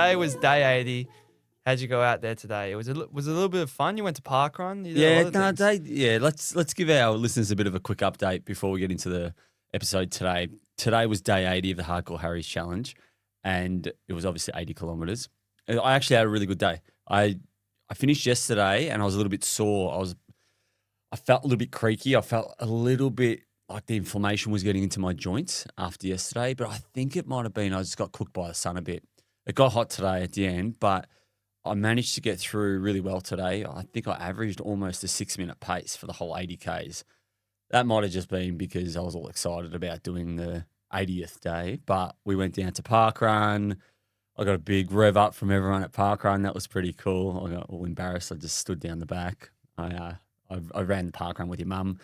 today was day 80. How'd you go out there today? Was it a little bit of fun? You went to parkrun? You did a lot of things. Let's give our listeners a bit of a quick update before we get into the episode today. Today was day 80 of the Hardcore Harry's Challenge, and it was obviously 80 kilometres. I actually had a really good day. I finished yesterday and I was a little bit sore. I felt a little bit creaky. I felt a little bit like the inflammation was getting into my joints after yesterday, but I think it might have been I just got cooked by the sun a bit. It got hot today at the end, but I managed to get through really well today. I think I averaged almost a 6-minute pace for the whole 80 Ks. That might have just been because I was all excited about doing the 80th day, but we went down to parkrun. I got a big rev up from everyone at parkrun. That was pretty cool. I got all embarrassed. I just stood down the back. I ran the parkrun with your mum.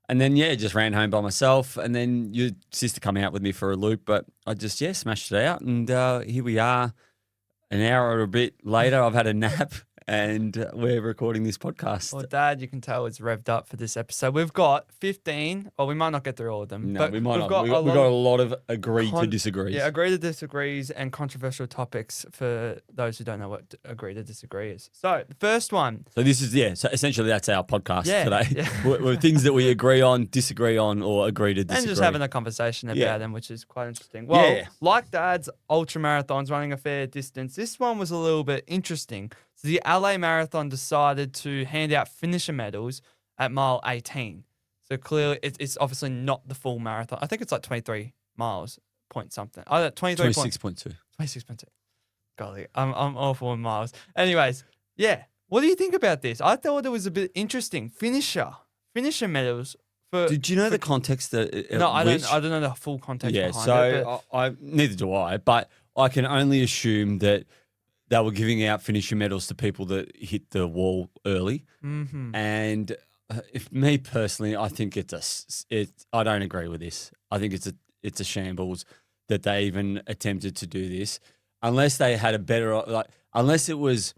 And then, just ran home by myself. And then your sister come out with me for a loop. But I just, smashed it out. And here we are, an hour or a bit later. I've had a nap and we're recording this podcast. Well, Dad, you can tell it's revved up for this episode. We've got 15. Well, we might not get through all of them. No, but we might not. We've got a lot of agree to disagrees. Yeah, agree to disagrees and controversial topics for those who don't know what agree to disagree is. So, the first one. So, this is, so essentially that's our podcast today. Yeah. We're things that we agree on, disagree on, or agree to disagree. And just having a conversation about them, which is quite interesting. Well, like Dad's ultra marathons, running a fair distance, this one was a little bit interesting. So the LA Marathon decided to hand out finisher medals at mile 18. So clearly, it's obviously not the full marathon. I think it's like 23 miles, point something. 26.2. 26.2. Golly, I'm awful in miles. Anyways, what do you think about this? I thought it was a bit interesting. Finisher medals. Did you know the context? No, I don't know the full context behind it. Yeah, so neither do I, but I can only assume that they were giving out finisher medals to people that hit the wall early. Mm-hmm. And if me personally, I think I don't agree with this. I think it's a shambles that they even attempted to do this, unless they had a better unless there was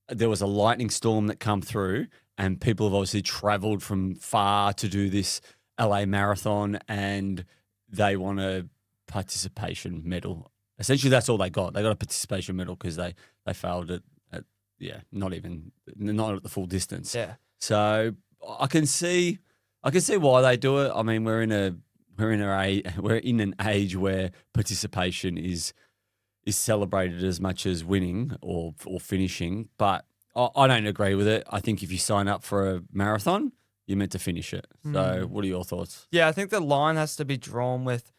a lightning storm that come through and people have obviously travelled from far to do this LA Marathon and they want a participation medal. Essentially, that's all they got. They got a participation medal because they failed at not at the full distance. Yeah. So I can see why they do it. I mean, we're in an age where participation is celebrated as much as winning or finishing. But I don't agree with it. I think if you sign up for a marathon, you're meant to finish it. So what are your thoughts? Yeah, I think the line has to be drawn with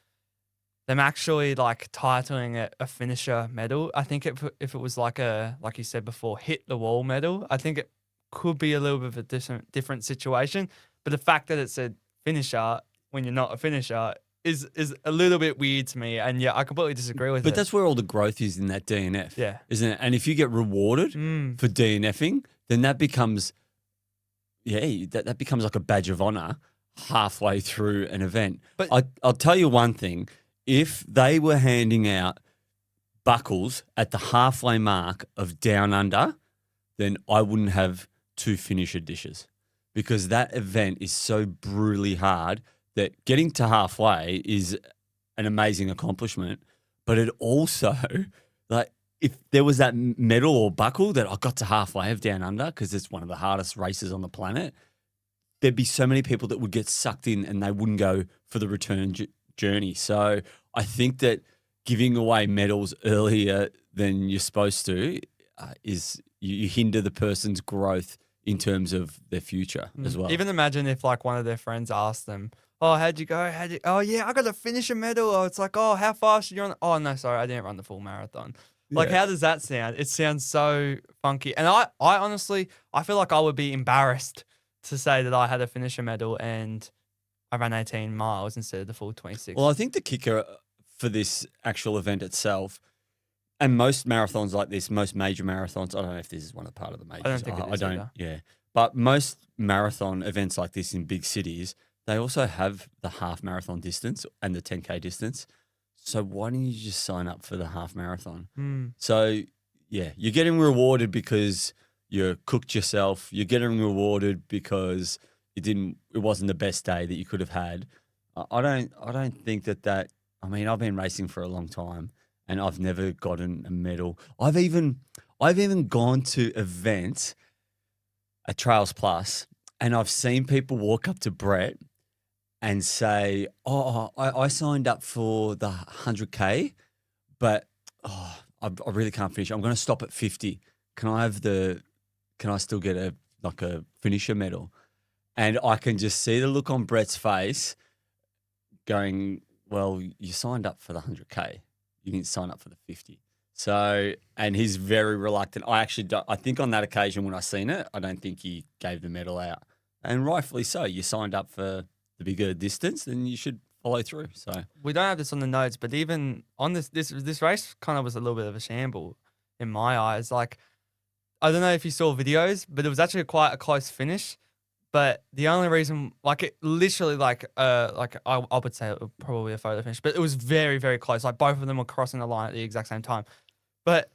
them actually titling it a finisher medal. I think if it was like you said before, hit the wall medal, I think it could be a little bit of a different situation. But the fact that it said finisher when you're not a finisher is a little bit weird to me. And I completely disagree with it. But that's where all the growth is in that DNF. Yeah. Isn't it? And if you get rewarded for DNFing, then that becomes that becomes like a badge of honor halfway through an event. But I'll tell you one thing. If they were handing out buckles at the halfway mark of Down Under, then I wouldn't have 2 finisher dishes because that event is so brutally hard that getting to halfway is an amazing accomplishment. But it also, if there was that medal or buckle that I got to halfway of Down Under because it's one of the hardest races on the planet, there'd be so many people that would get sucked in and they wouldn't go for the return journey. So I think that giving away medals earlier than you're supposed to is you hinder the person's growth in terms of their future as well. Even imagine if one of their friends asked them, "Oh, how'd you go? Oh yeah, I got to finish a medal." Or it's like, "Oh, how fast did you run?" "Oh no, sorry, I didn't run the full marathon." How does that sound? It sounds so funky. And I honestly, I feel like I would be embarrassed to say that I had a finisher medal and I ran 18 miles instead of the full 26. Well, I think the kicker for this actual event itself, and most marathons like this, most major marathons, I don't know if this is one of the part of the majors. I don't think it is either. Yeah. But most marathon events like this in big cities, they also have the half marathon distance and the 10K distance. So why don't you just sign up for the half marathon? So, you're getting rewarded because you cooked yourself. You're getting rewarded because it wasn't the best day that you could have had. I don't think that I mean, I've been racing for a long time and I've never gotten a medal. I've even gone to events at Trails Plus, and I've seen people walk up to Brett and say, "Oh, I signed up for the 100K, but I really can't finish. I'm going to stop at 50. Can I still get a finisher medal?" And I can just see the look on Brett's face going, "Well, you signed up for the 100K. You didn't sign up for the 50." So, and he's very reluctant. I think on that occasion when I seen it, I don't think he gave the medal out. And rightfully so. You signed up for the bigger distance, then you should follow through. So We don't have this on the notes, but even on this race kind of was a little bit of a shamble in my eyes. Like, I don't know if you saw videos, but it was actually quite a close finish. But the only reason, like, it literally, I would say it was probably a photo finish, but it was very, very close. Like, both of them were crossing the line at the exact same time. But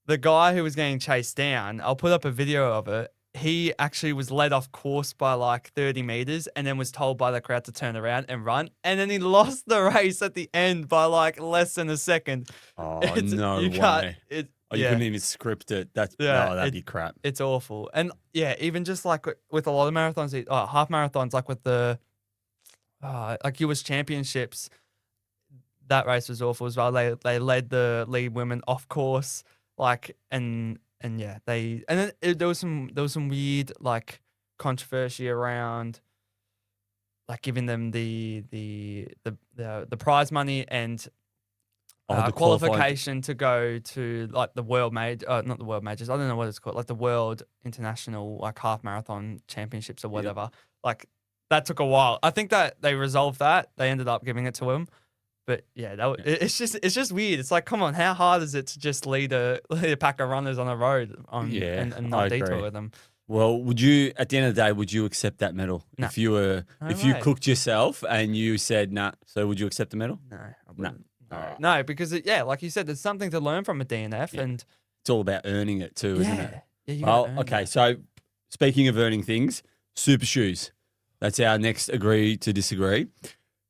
the guy who was getting chased down, I'll put up a video of it. He actually was led off course by like 30 meters and then was told by the crowd to turn around and run. And then he lost the race at the end by like less than a second. No you way. Can't, You couldn't even script it. That'd be crap. It's awful. And yeah, even just like with a lot of marathons, half marathons, like with the like US championships, that race was awful as well. They led the lead women off course, like and yeah, there was some weird like controversy around like giving them the prize money and The qualification to go to like the world not the world majors. I don't know what it's called, like the world international like half marathon championships or whatever. Like that took a while. I think that they resolved that. They ended up giving it to him. But yeah, it's just weird. It's like, come on, how hard is it to just lead a pack of runners on a road and not detour with them? Well, would you, at the end of the day, would you accept that medal? No. If you cooked yourself and you said nah, so would you accept the medal? No, I wouldn't. No, because like you said, there's something to learn from a DNF, and it's all about earning it too, isn't it? Yeah. Okay. So speaking of earning things, super shoes. That's our next agree to disagree.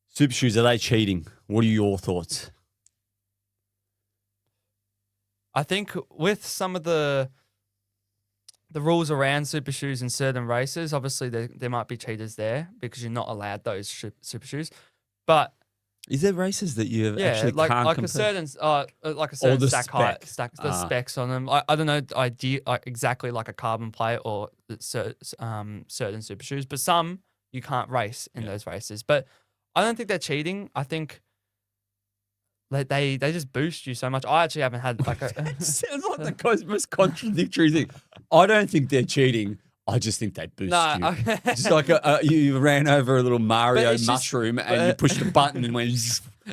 Super shoes, are they cheating? What are your thoughts? I think with some of the rules around super shoes in certain races, obviously there might be cheaters there because you're not allowed those super shoes. But is there races that you actually like can't like a certain stack height, the specs on them? I don't know exactly like a carbon plate or certain super shoes, but some you can't race in those races. But I don't think they're cheating. I think they just boost you so much. I actually haven't had like a sounds like the most contradictory thing. I don't think they're cheating. I just think they boost you. Okay. Just like you ran over a little Mario mushroom and you pushed a button and went.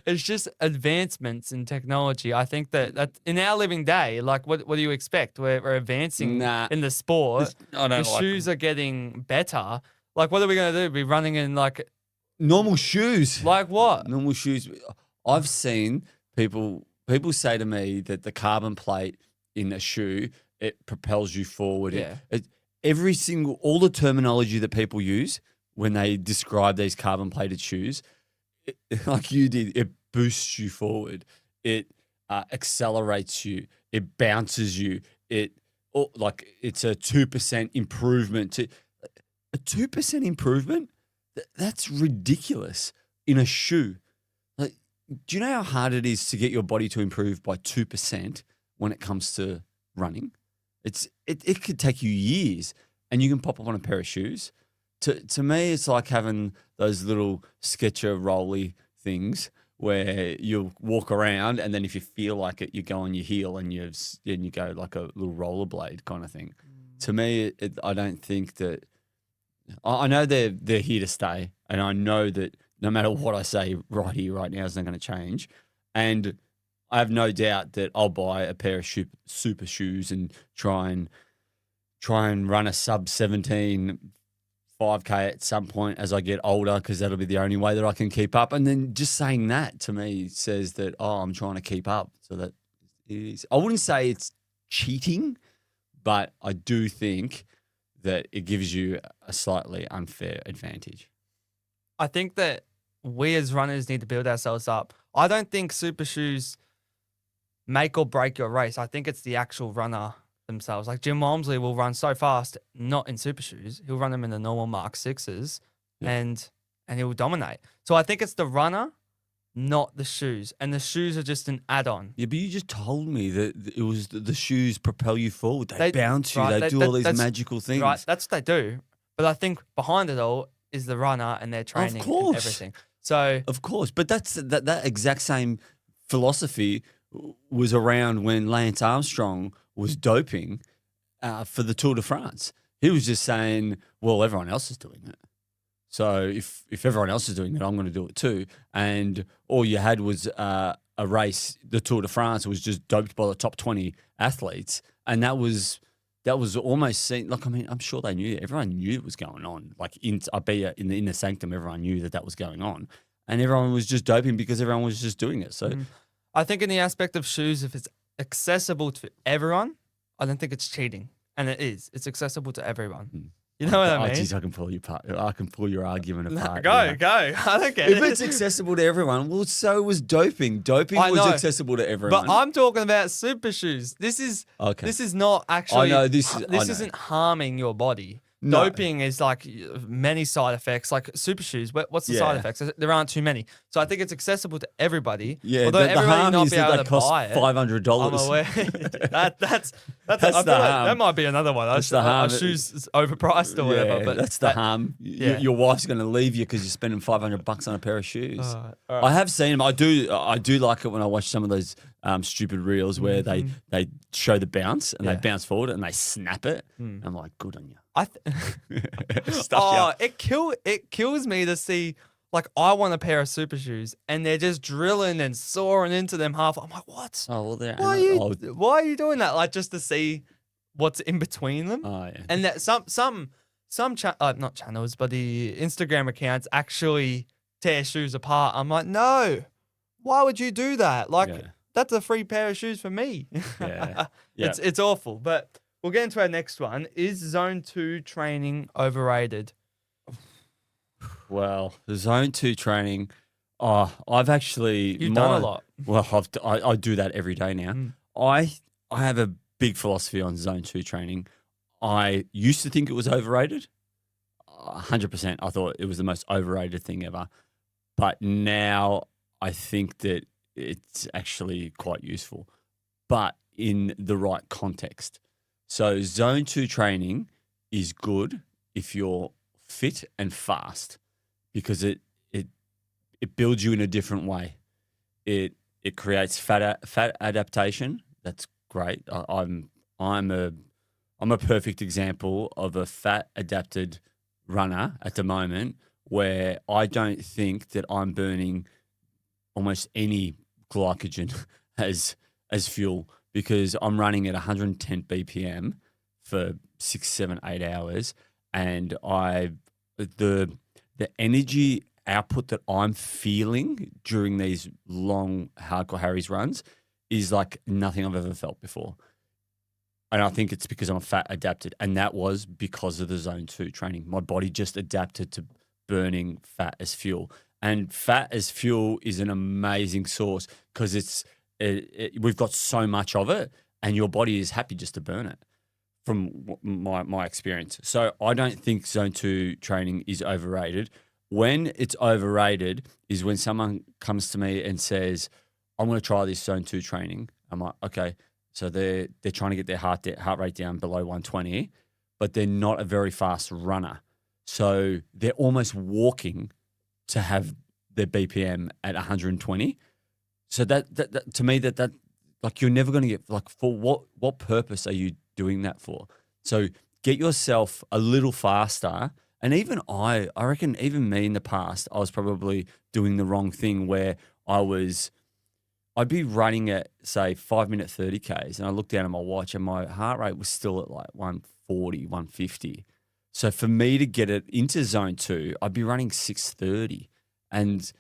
It's just advancements in technology. I think that in our living day, like what do you expect? We're advancing in the sport. The shoes are getting better. Like what are we going to do? Be running in like normal shoes. Like what? Normal shoes. I've seen people say to me that the carbon plate in a shoe, it propels you forward. Yeah. All the terminology that people use when they describe these carbon plated shoes, like you did, it boosts you forward. It accelerates you. It bounces you. It's a 2% improvement. A 2% improvement? That's ridiculous in a shoe. Like, do you know how hard it is to get your body to improve by 2% when it comes to running? It could take you years, and you can pop up on a pair of shoes. To me, it's like having those little Sketcher rolly things where you walk around, and then if you feel like it, you go on your heel and you go like a little rollerblade kind of thing. To me, I don't think that. I know they're here to stay, and I know that no matter what I say right here, right now, it's not going to change. And I have no doubt that I'll buy a pair of super shoes and try and run a sub 17 5K at some point as I get older, because that'll be the only way that I can keep up. And then just saying that to me says that, I'm trying to keep up. So that is, I wouldn't say it's cheating, but I do think that it gives you a slightly unfair advantage. I think that we as runners need to build ourselves up. I don't think super shoes make or break your race. I think it's the actual runner themselves. Like Jim Walmsley will run so fast, not in super shoes. He'll run them in the normal Mark 6s and he will dominate. So I think it's the runner, not the shoes. And the shoes are just an add-on. Yeah, but you just told me that it was the shoes propel you forward. They bounce you. Right, they do all these magical things. Right, that's what they do. But I think behind it all is the runner and their training and everything. So of course, but that exact same philosophy was around when Lance Armstrong was doping for the Tour de France. He was just saying, well, everyone else is doing it. So if everyone else is doing it, I'm going to do it too. And all you had was a race, the Tour de France was just doped by the top 20 athletes. And that was almost seen, like, I mean, I'm sure they knew, everyone knew it was going on. Like, I bet you in the inner sanctum, everyone knew that was going on. And everyone was just doping because everyone was just doing it. So I think in the aspect of shoes, if it's accessible to everyone, I don't think it's cheating. And it is. It's accessible to everyone. You know what I mean? Geez, I can pull your argument apart. Go. I don't get it. If it's accessible to everyone, well, so was doping. Doping was accessible to everyone. But I'm talking about super shoes. This is not actually. I know this isn't harming your body. No. Doping is like many side effects. Like super shoes, what's the side effects? There aren't too many. So I think it's accessible to everybody. Yeah, although everybody not be able to buy it. $500. I'm aware. that's the harm. That might be another one. That's the harm. Shoes is overpriced or whatever. But that's the harm. Your wife's going to leave you because you're spending $500 on a pair of shoes. Right. I have seen them. I do like it when I watch some of those stupid reels where they show the bounce and they bounce forward and they snap it. I'm like, good on you. It kills me to see, like, I want a pair of super shoes and they're just drilling and soaring into them half. I'm like, what? Oh, well, why are you doing that? Like, just to see what's in between them. Oh, yeah. And that some not channels, but the Instagram accounts actually tear shoes apart. I'm like, no, why would you do that? Like, that's a free pair of shoes for me. Yeah. It's awful, but. We'll get into our next one. Is Zone 2 training overrated? Well, the Zone 2 training, I've actually... You've done a lot. Well, I do that every day now. I have a big philosophy on Zone 2 training. I used to think it was overrated. 100%. I thought it was the most overrated thing ever. But now I think that it's actually quite useful, but in the right context. So Zone 2 training is good if you're fit and fast because it builds you in a different way. It creates fat adaptation. That's great. I'm a perfect example of a fat adapted runner at the moment where I don't think that I'm burning almost any glycogen as fuel. Because I'm running at 110 BPM for 6, 7, 8 hours, and the energy output that I'm feeling during these long Hardcore Harry's runs is like nothing I've ever felt before. And I think it's because I'm fat adapted, and that was because of the Zone 2 training. My body just adapted to burning fat as fuel, and fat as fuel is an amazing source because we've got so much of it and your body is happy just to burn it from my experience. So I don't think Zone 2 training is overrated. When it's overrated is when someone comes to me and says, I'm going to try this Zone 2 training. I'm like, okay. So they're trying to get their heart rate down below 120, but they're not a very fast runner. So they're almost walking to have their BPM at 120. So that to me that like you're never going to get, like, for what purpose are you doing that for? So get yourself a little faster. And even I reckon even me in the past, I was probably doing the wrong thing where I'd be running at, say, 5-minute 30Ks and I looked down at my watch and my heart rate was still at like 140, 150. So for me to get it into Zone 2, I'd be running 630. And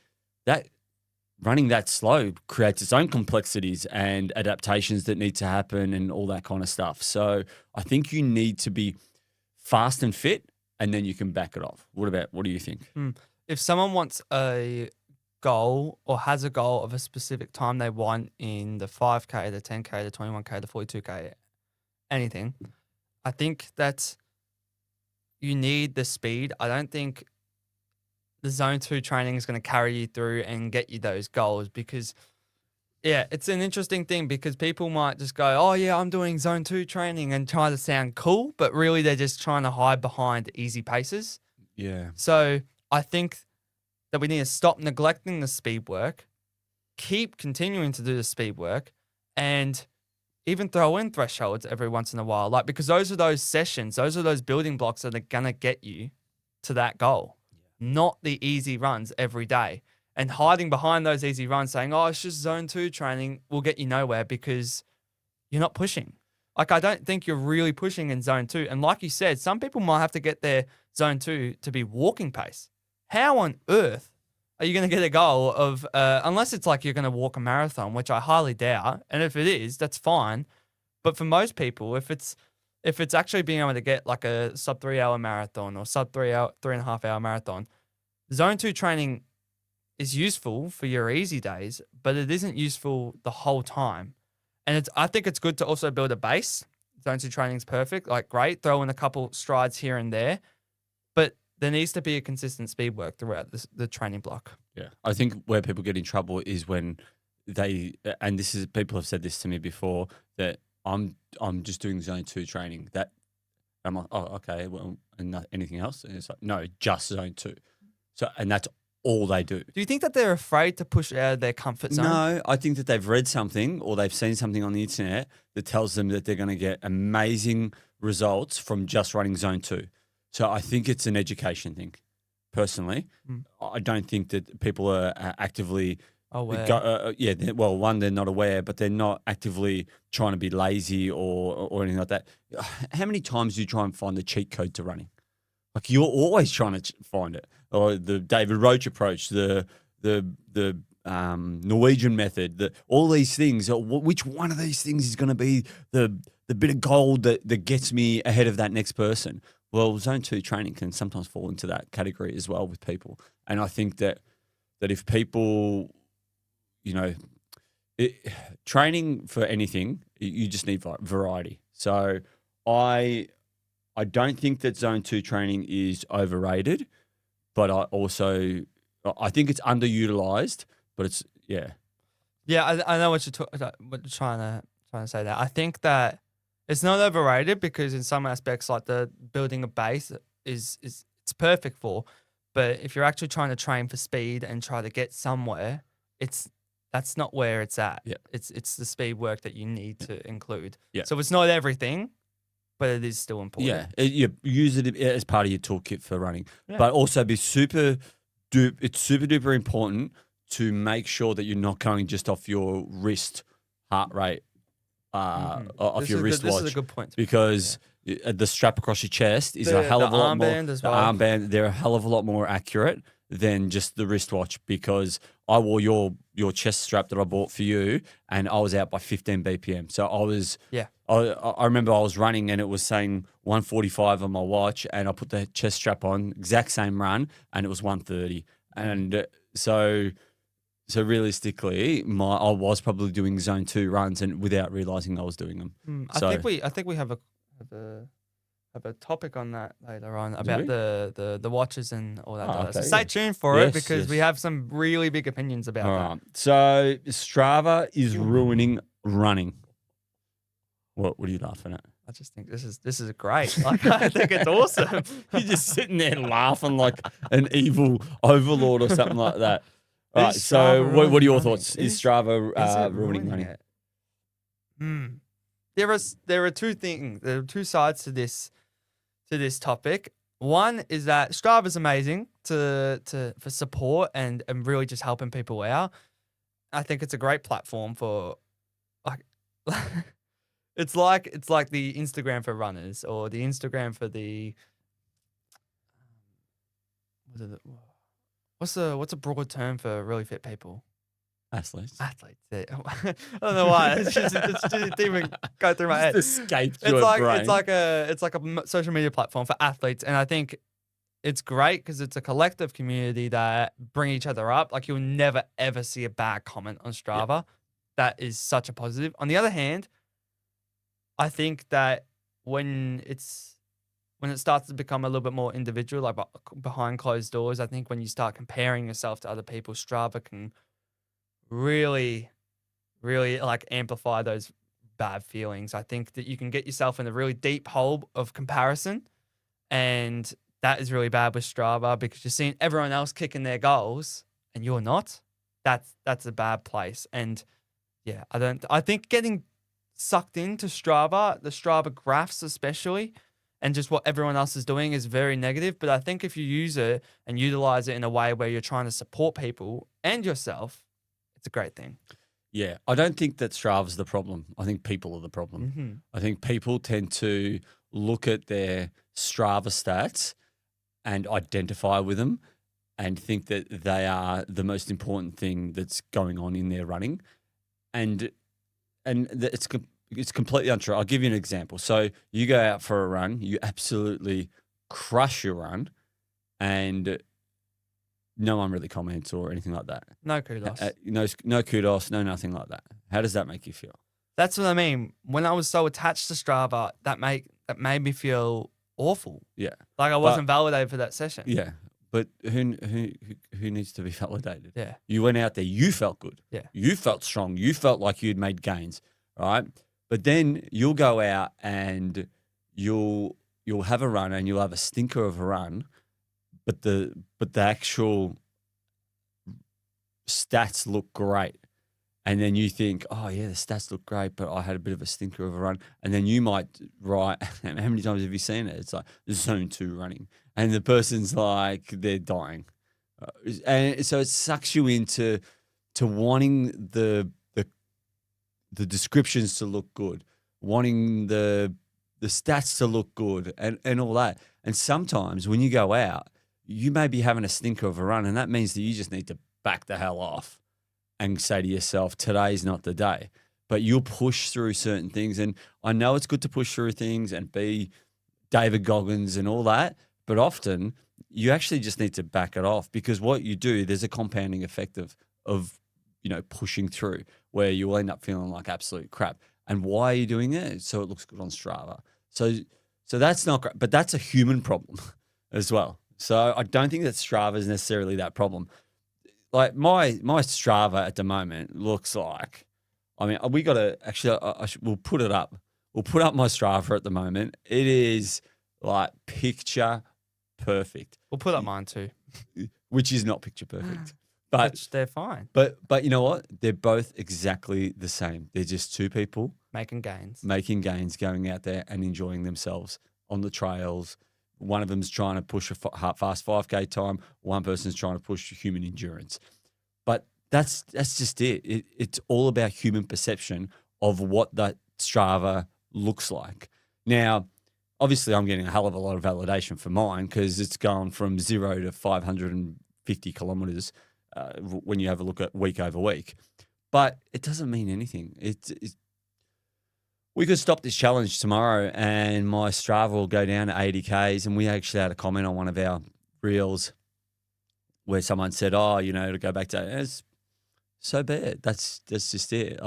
running that slow creates its own complexities and adaptations that need to happen and all that kind of stuff. So I think you need to be fast and fit and then you can back it off. What do you think? If someone wants a goal or has a goal of a specific time they want in the 5K, the 10K, the 21K, the 42K, anything, I think that you need the speed. I don't think the zone 2 training is going to carry you through and get you those goals because, yeah, it's an interesting thing because people might just go, oh, yeah, I'm doing zone 2 training and try to sound cool, but really they're just trying to hide behind easy paces. Yeah. So I think that we need to stop neglecting the speed work, keep continuing to do the speed work, and even throw in thresholds every once in a while. Like, because those are those sessions, those are those building blocks that are going to get you to that goal, not the easy runs every day. And hiding behind those easy runs saying, oh, it's just zone 2 training will get you nowhere because you're not pushing. Like, I don't think you're really pushing in zone 2. And like you said, some people might have to get their zone 2 to be walking pace. How on earth are you going to get a goal of, unless it's like you're going to walk a marathon, which I highly doubt. And if it is, that's fine. But for most people, if it's actually being able to get like a sub 3 hour marathon or sub 3.5 hour marathon, zone 2 training is useful for your easy days, but it isn't useful the whole time. And I think it's good to also build a base. Zone 2 training is perfect. Like, great. Throw in a couple strides here and there. But there needs to be a consistent speed work throughout the training block. Yeah. I think where people get in trouble is when and this is, people have said this to me before, that I'm just doing zone 2 training. That I'm like, oh, okay, well, and anything else? And it's like, no, just zone 2. So, and that's all they do. Do you think that they're afraid to push out of their comfort zone? No, I think that they've read something or they've seen something on the internet that tells them that they're going to get amazing results from just running zone 2. So I think it's an education thing, personally. I don't think that people are actively aware. One, they're not aware, but they're not actively trying to be lazy or anything like that. How many times do you try and find the cheat code to running? Like, you're always trying to find it. Or the David Roach approach, the Norwegian method, all these things. Which one of these things is going to be the bit of gold that gets me ahead of that next person? Well, zone 2 training can sometimes fall into that category as well with people. And I think that if people, training for anything, you just need variety. So I don't think that zone 2 training is overrated, but I think it's underutilized. But it's yeah. I know what you're trying to say there. I think that it's not overrated because in some aspects, like the building a base is it's perfect for. But if you're actually trying to train for speed and try to get somewhere, that's not where it's at. Yeah. It's the speed work that you need to include. Yeah. So it's not everything, but it is still important. Yeah, you use it as part of your toolkit for running, but also it's super duper important to make sure that you're not going just off your wrist heart rate, off your wristwatch. This is a good point. Because the strap across your chest is a hell of a lot more. Armband as well. The armband, they're a hell of a lot more accurate than just the wristwatch, because I wore your chest strap that I bought for you, and I was out by 15 BPM. So I was I remember I was running and it was saying 145 on my watch, and I put the chest strap on, exact same run, and it was 130. And so realistically, I was probably doing zone 2 runs and without realizing I was doing them. I think we have a topic on that later on about the watches and all that. Okay, so stay tuned for it because we have some really big opinions about that. Right. So Strava is ruining running. What are you laughing at? I just think this is great. Like, I think it's awesome. You're just sitting there laughing like an evil overlord or something like that. Right. So what are your thoughts? Is Strava ruining running? There are two things. There are two sides to this topic. One is that Strava is amazing for support and really just helping people out. I think it's a great platform for like it's like the Instagram for runners or the Instagram for the what's a broad term for really fit people? Athletes. Yeah. I don't know why. It didn't even go through my head. Just escaped your brain. It's like a social media platform for athletes, and I think it's great because it's a collective community that bring each other up. Like you'll never ever see a bad comment on Strava. That is such a positive. On the other hand, I think that when it starts to become a little bit more individual, like behind closed doors, I think when you start comparing yourself to other people, Strava can really, really like amplify those bad feelings. I think that you can get yourself in a really deep hole of comparison, and that is really bad with Strava because you're seeing everyone else kicking their goals and you're not. That's a bad place. And yeah, I think getting sucked into Strava, the Strava graphs especially, and just what everyone else is doing is very negative. But I think if you use it and utilize it in a way where you're trying to support people and yourself, it's a great thing. Yeah, I don't think that Strava's the problem. I think people are the problem. Mm-hmm. I think people tend to look at their Strava stats and identify with them and think that they are the most important thing that's going on in their running. And it's completely untrue. I'll give you an example. So you go out for a run, you absolutely crush your run, and no one really comments or anything like that. No kudos. No kudos, no nothing like that. How does that make you feel? That's what I mean. When I was so attached to Strava, that made me feel awful. Yeah. Like I wasn't validated for that session. Yeah. But who needs to be validated? Yeah. You went out there, you felt good. Yeah. You felt strong. You felt like you'd made gains, right? But then you'll go out and you'll have a run and you'll have a stinker of a run, but the actual stats look great. And then you think, oh yeah, the stats look great, but I had a bit of a stinker of a run. And then you might write, how many times have you seen it? It's like zone 2 running. And the person's like, they're dying. And so it sucks you into wanting the descriptions to look good, wanting the stats to look good and all that. And sometimes when you go out, you may be having a stinker of a run, and that means that you just need to back the hell off and say to yourself, today's not the day. But you'll push through certain things. And I know it's good to push through things and be David Goggins and all that, but often you actually just need to back it off, because what you do, there's a compounding effect of pushing through where you'll end up feeling like absolute crap. And why are you doing it? So it looks good on Strava. So that's not great, but that's a human problem as well. So I don't think that Strava is necessarily that problem. Like my Strava at the moment looks like, I mean, we got to actually, we'll put it up. We'll put up my Strava at the moment. It is like picture perfect. We'll put up mine too. Which is not picture perfect. But they're fine. But you know what? They're both exactly the same. They're just two people making gains, going out there and enjoying themselves on the trails. One of them's trying to push a fast 5K time. One person's trying to push human endurance. But that's just it. It's all about human perception of what that Strava looks like. Now, obviously, I'm getting a hell of a lot of validation for mine because it's gone from 0 to 550 kilometers when you have a look at week over week. But it doesn't mean anything. We could stop this challenge tomorrow and my Strava will go down to 80 Ks. And we actually had a comment on one of our reels where someone said, to go back to it's so bad. That's just it.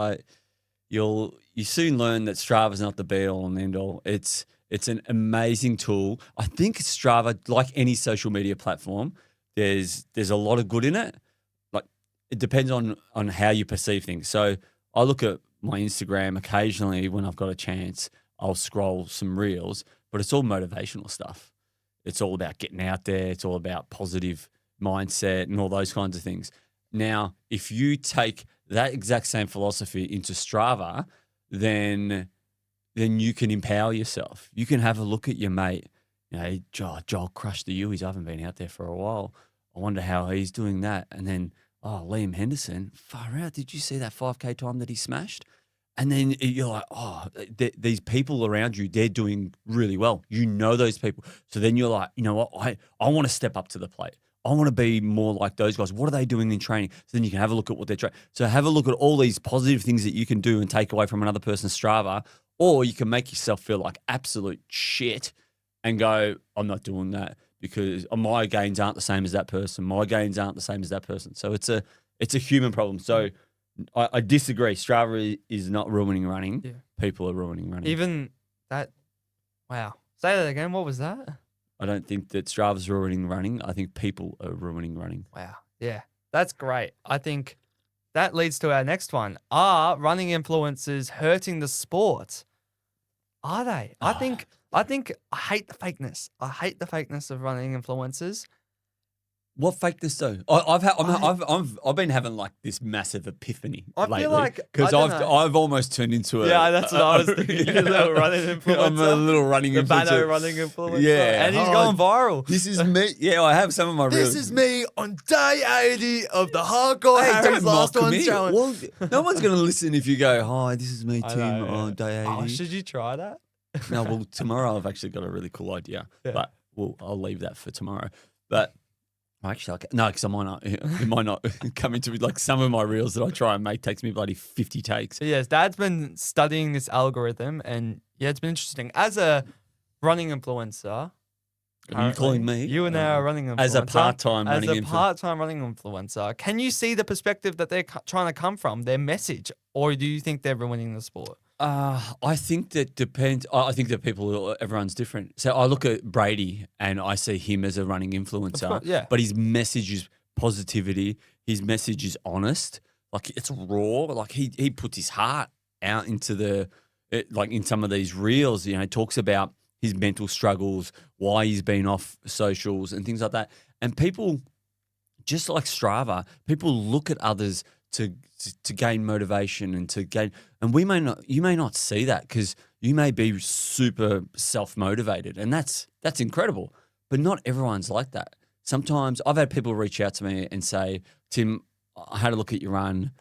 You soon learn that Strava's not the be all and end all. It's an amazing tool. I think Strava, like any social media platform, there's a lot of good in it. Like it depends on how you perceive things. So I look at my Instagram occasionally when I've got a chance. I'll scroll some reels, but it's all motivational stuff. It's all about getting out there. It's all about positive mindset and all those kinds of things. Now, if you take that exact same philosophy into Strava, then you can empower yourself. You can have a look at your mate. Joel crushed the U's. I haven't been out there for a while. I wonder how he's doing that. And then, Liam Henderson, far out. Did you see that 5K time that he smashed? And then you're like, these people around you, they're doing really well. You know those people. So then you're like, you know what? I want to step up to the plate. I want to be more like those guys. What are they doing in training? So then you can have a look at what they're training. So have a look at all these positive things that you can do and take away from another person's Strava, or you can make yourself feel like absolute shit and go, I'm not doing that because my gains aren't the same as that person. My gains aren't the same as that person. So it's a human problem. So I disagree. Strava is not ruining running. Yeah. People are ruining running. Even that. Wow. Say that again. What was that? I don't think that Strava's ruining running. I think people are ruining running. Wow. Yeah. That's great. I think that leads to our next one. Are running influencers hurting the sport? Are they? I think I hate the fakeness. I hate the fakeness of running influencers. What fakeness though? I've been having like this massive epiphany I feel lately like- because I don't know. I've almost turned into a That's what I was thinking. You're a little running influencer. I'm a little running the influencer. Bano running influencer. Yeah. And he's Oh, going viral. This is me. Yeah, I have some of my reels. This is me on day 80 of the hardcore Hey, Harry's don't last mock one me. challenge. Well, no one's going to listen if you go, hi, this is me, I Tim, know, yeah. on day 80. Oh, should you try that? No, well, tomorrow I've actually got a really cool idea, Yeah. but I'll leave that for tomorrow. But actually, no, because it might not come into it. Like some of my reels that I try and make takes me bloody 50 takes. So yes, Dad's been studying this algorithm, and yeah, it's been interesting. As a running influencer, Are you calling me? You and I are running influencer. As a part-time running influencer. part-time running influencer, can you see the perspective that they're trying to come from, their message, or do you think they're ruining the sport? I think that depends. I think that everyone's different. So I look at Brady and I see him as a running influencer. course, yeah. But his message is positivity. His message is honest. Like it's raw. Like he puts his heart out into like in some of these reels. You know, he talks about his mental struggles, why he's been off socials and things like that. And people, just like Strava, people look at others to gain motivation and to gain, and you may not see that because you may be super self-motivated, and that's incredible. But not everyone's like that. Sometimes I've had people reach out to me and say, Tim, I had a look at your run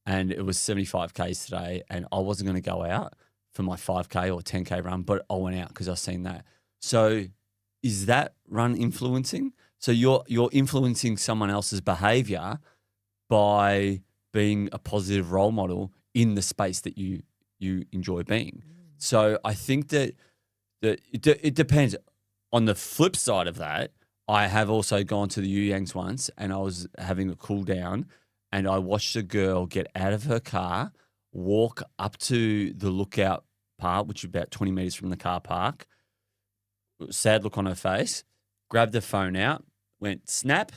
and it was 75 Ks today and I wasn't going to go out for my 5K or 10K run, but I went out because I've seen that. So is that run influencing? So you're influencing someone else's behavior by being a positive role model in the space that you enjoy being. So I think that it depends. On the flip side of that, I have also gone to the Yangs once and I was having a cool down and I watched a girl get out of her car, walk up to the lookout part, which is about 20 meters from the car park, sad look on her face, grabbed her phone out, went snap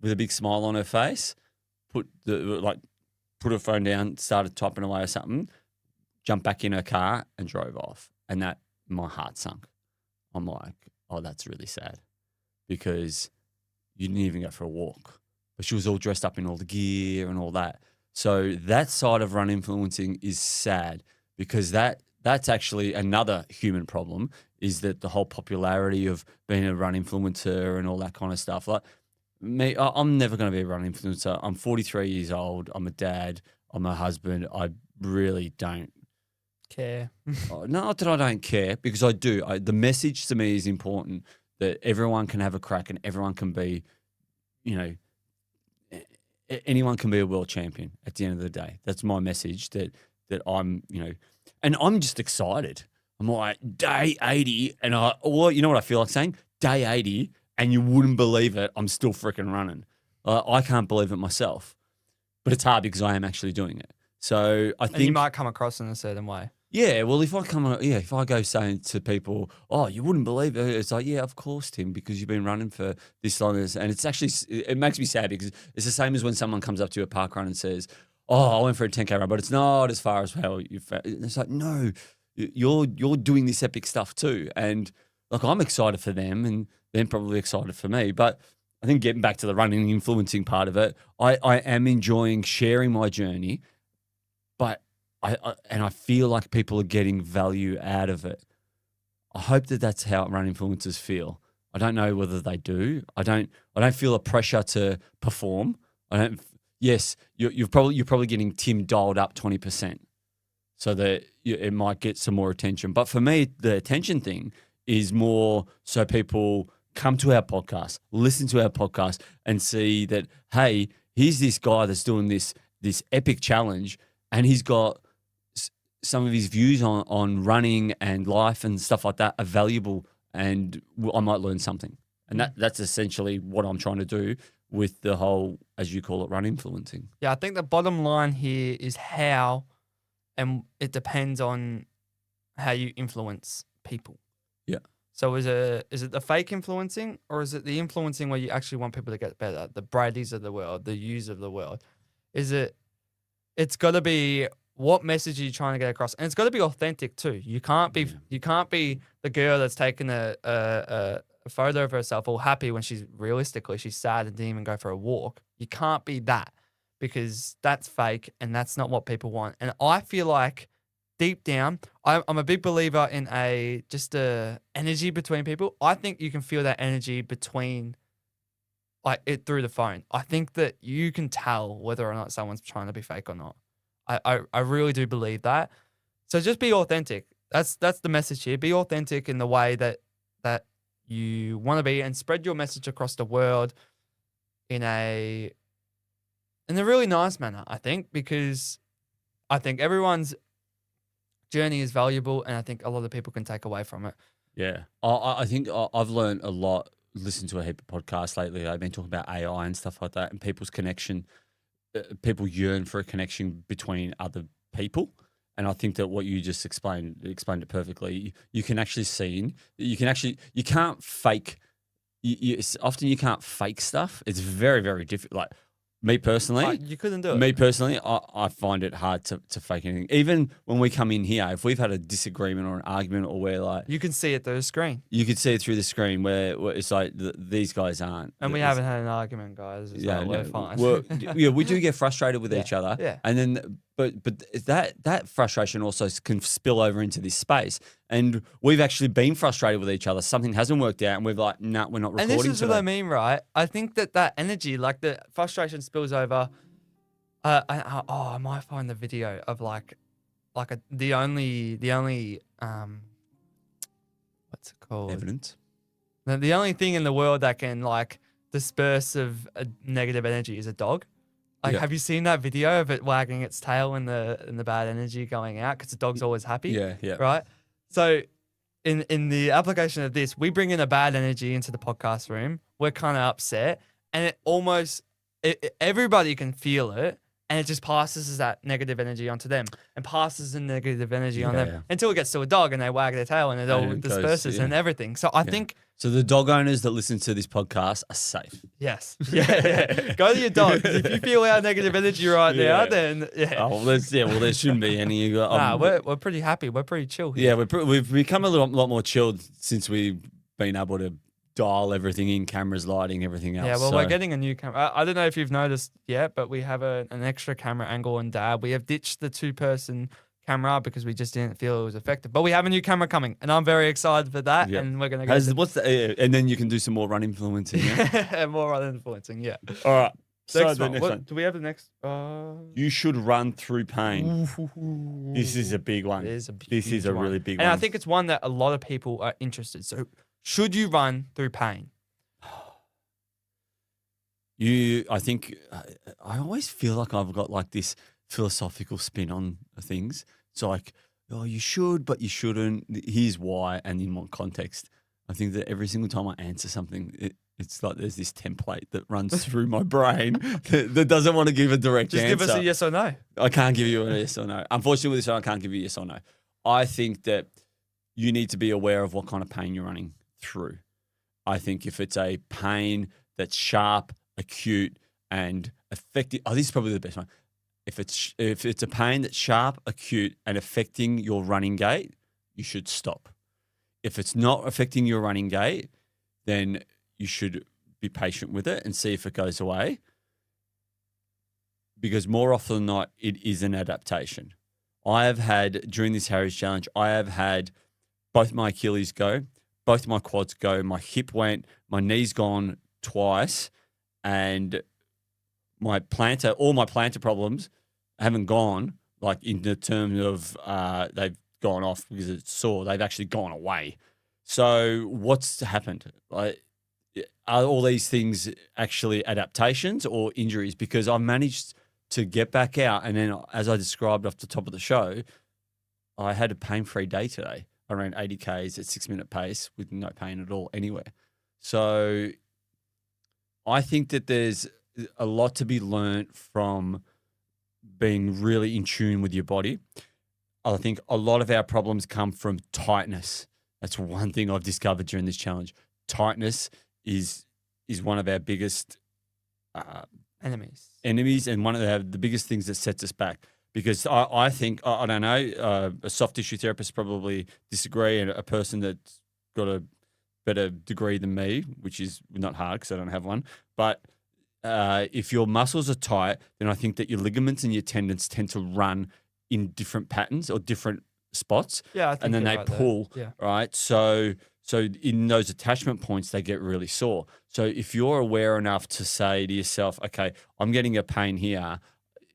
with a big smile on her face, put her phone down, started typing away or something, jumped back in her car and drove off. And that, my heart sunk. I'm like, oh, that's really sad because you didn't even go for a walk. But she was all dressed up in all the gear and all that. So that side of run influencing is sad because that's actually another human problem, is that the whole popularity of being a run influencer and all that kind of stuff. Like me, I'm never going to be a run influencer. I'm 43 years old. I'm a dad. I'm a husband. I really don't care. Not that I don't care, because I do. The message to me is important, that everyone can have a crack and everyone can be, anyone can be a world champion at the end of the day. That's my message, that I'm, and I'm just excited. I'm like, day 80, and you know what I feel like saying? Day 80, and you wouldn't believe it, I'm still freaking running. I can't believe it myself, but it's hard because I am actually doing it. So I think you might come across in a certain way. Yeah, well, if I go saying to people, oh, you wouldn't believe it, it's like, yeah, of course, Tim, because you've been running for this long. And it's actually, it makes me sad because it's the same as when someone comes up to you at park run and says, oh, I went for a 10K run, but it's not as far as how you've. It's like, no, you're doing this epic stuff too. And like, I'm excited for them and they're probably excited for me. But I think getting back to the running influencing part of it, I am enjoying sharing my journey, but I feel like people are getting value out of it. I hope that that's how run influencers feel. I don't know whether they do. I don't feel a pressure to perform. Yes, you're probably getting Tim dialed up 20%, so that it might get some more attention. But for me, the attention thing is more so people come to our podcast, listen to our podcast, and see that, hey, here's this guy that's doing this epic challenge, and he's got some of his views on running and life and stuff like that are valuable and I might learn something. And that's essentially what I'm trying to do with the whole, as you call it, run influencing. Yeah, I think the bottom line here is how, and it depends on how you influence people. Yeah. So is it the fake influencing, or is it the influencing where you actually want people to get better? The Brady's of the world, the U's of the world. It's got to be, what message are you trying to get across? And it's got to be authentic too. You can't be the girl that's taking a photo of herself all happy when she's sad and didn't even go for a walk. You can't be that, because that's fake and that's not what people want. And I feel like deep down, I'm a big believer in a energy between people. I think you can feel that energy between it through the phone. I think that you can tell whether or not someone's trying to be fake or not. I really do believe that. So just be authentic. That's the message here. Be authentic in the way that you want to be, and spread your message across the world in a really nice manner, I think, because I think everyone's journey is valuable, and I think a lot of people can take away from it. Yeah. I think I've learned a lot, listened to a heap of podcasts lately. I've been talking about AI and stuff like that, and people's connection. People yearn for a connection between other people. And I think that what you just explained it perfectly. You can actually you can't fake. Often you can't fake stuff. It's very, very difficult. Like me personally, you couldn't do it. Me personally, I find it hard to fake anything. Even when we come in here, if we've had a disagreement or an argument, or we're like, you can see it through the screen. You could see it through the screen where it's like these guys aren't. And we haven't had an argument, guys. We're fine. Yeah, we do get frustrated with each other. Yeah. And then, but that frustration also can spill over into this space. And we've actually been frustrated with each other. Something hasn't worked out, and we're like, nah, we're not recording today. And this is today. what I mean, right? I think that energy, like the frustration spills over. I might find the video of the only what's it called? Evidence. The only thing in the world that can disperse of negative energy is a dog. Have you seen that video of it wagging its tail and the bad energy going out, because the dog's always happy? Yeah. Right. So in the application of this, we bring in a bad energy into the podcast room. We're kind of upset, and it almost everybody can feel it. And it just passes that negative energy onto them, and passes the negative energy on them until it gets to a dog and they wag their tail and it all disperses and everything. So I think. So the dog owners that listen to this podcast are safe. Yes. Yeah. Go to your dog. If you feel our negative energy right now, then Oh, well, there shouldn't be any. We're pretty happy. We're pretty chill here. Yeah, we've become a lot more chilled since we've been able to dial everything in, cameras, lighting, everything else. Yeah, well, we're getting a new camera. I don't know if you've noticed yet, but we have an extra camera angle and dab. We have ditched the 2-person camera because we just didn't feel it was effective. But we have a new camera coming, and I'm very excited for that. Yeah. And we're gonna and then you can do some more run influencing. Yeah? More run influencing. Yeah. All right. Next one. Do we have the next? You should run through pain. This is a big one. This is a really big one. And I think it's one that a lot of people are interested. So, should you run through pain? I think I always feel like I've got this philosophical spin on things. It's like, oh, you should, but you shouldn't. Here's why, and in what context. I think that every single time I answer something, it's like there's this template that runs through my brain that doesn't want to give a direct answer. Just give us a yes or no. I can't give you a yes or no. Unfortunately, with this one, I can't give you a yes or no. I think that you need to be aware of what kind of pain you're running through. I think if it's a pain that's sharp, acute, and effective, this is probably the best one. If it's a pain that's sharp, acute, and affecting your running gait, you should stop. If it's not affecting your running gait, then you should be patient with it and see if it goes away. Because more often than not, it is an adaptation. I have had, during this Harry's Challenge, I have had both my Achilles go, both my quads go, my hip went, my knee's gone twice, and all my plantar problems haven't gone, in the terms of they've gone off because it's sore. They've actually gone away. So what's happened? Are all these things actually adaptations or injuries? Because I've managed to get back out, and then as I described off the top of the show, I had a pain-free day today. I ran 80 Ks at 6-minute pace with no pain at all anywhere. So I think that there's a lot to be learnt from being really in tune with your body. I think a lot of our problems come from tightness. That's one thing I've discovered during this challenge. Tightness is one of our biggest enemies, and one of the biggest things that sets us back. Because I think, I don't know, a soft tissue therapist probably disagree, and a person that's got a better degree than me, which is not hard because I don't have one, but if your muscles are tight, then I think that your ligaments and your tendons tend to run in different patterns or different spots. Yeah, I think and then you're they right there. pull, Yeah. right? So in those attachment points, they get really sore. So if you're aware enough to say to yourself, okay, I'm getting a pain here,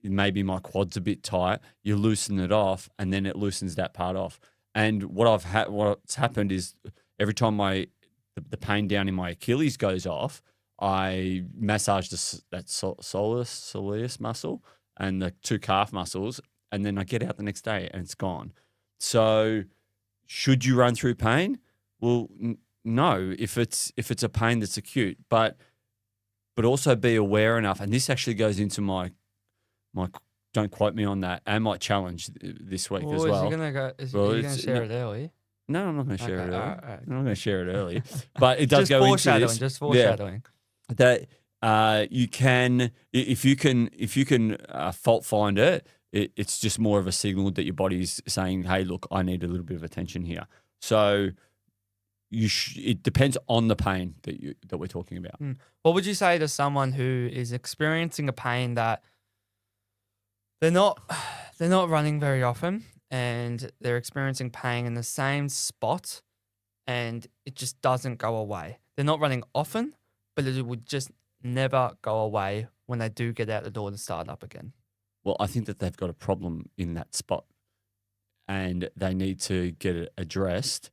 maybe my quad's a bit tight, you loosen it off, and then it loosens that part off. And what's happened is every time the pain down in my Achilles goes off, I massage that soleus muscle and the two calf muscles, and then I get out the next day and it's gone. So should you run through pain? Well, no, if it's a pain that's acute, but also be aware enough. And this actually goes into my don't quote me on that, and my challenge this week as well. Is he gonna go? Are you gonna share it early? No, I'm not going to share it early. All right. I'm not going to share it early. But it does just go into this. Just foreshadowing. Yeah, that you can, if you can fault find it, it's just more of a signal that your body's saying, hey, look, I need a little bit of attention here. So it depends on the pain that we're talking about. What would you say to someone who is experiencing a pain that they're not running very often, and they're experiencing pain in the same spot, and it just doesn't go away? They're not running often, but it would just never go away when they do get out the door to start up again. Well, I think that they've got a problem in that spot, and they need to get it addressed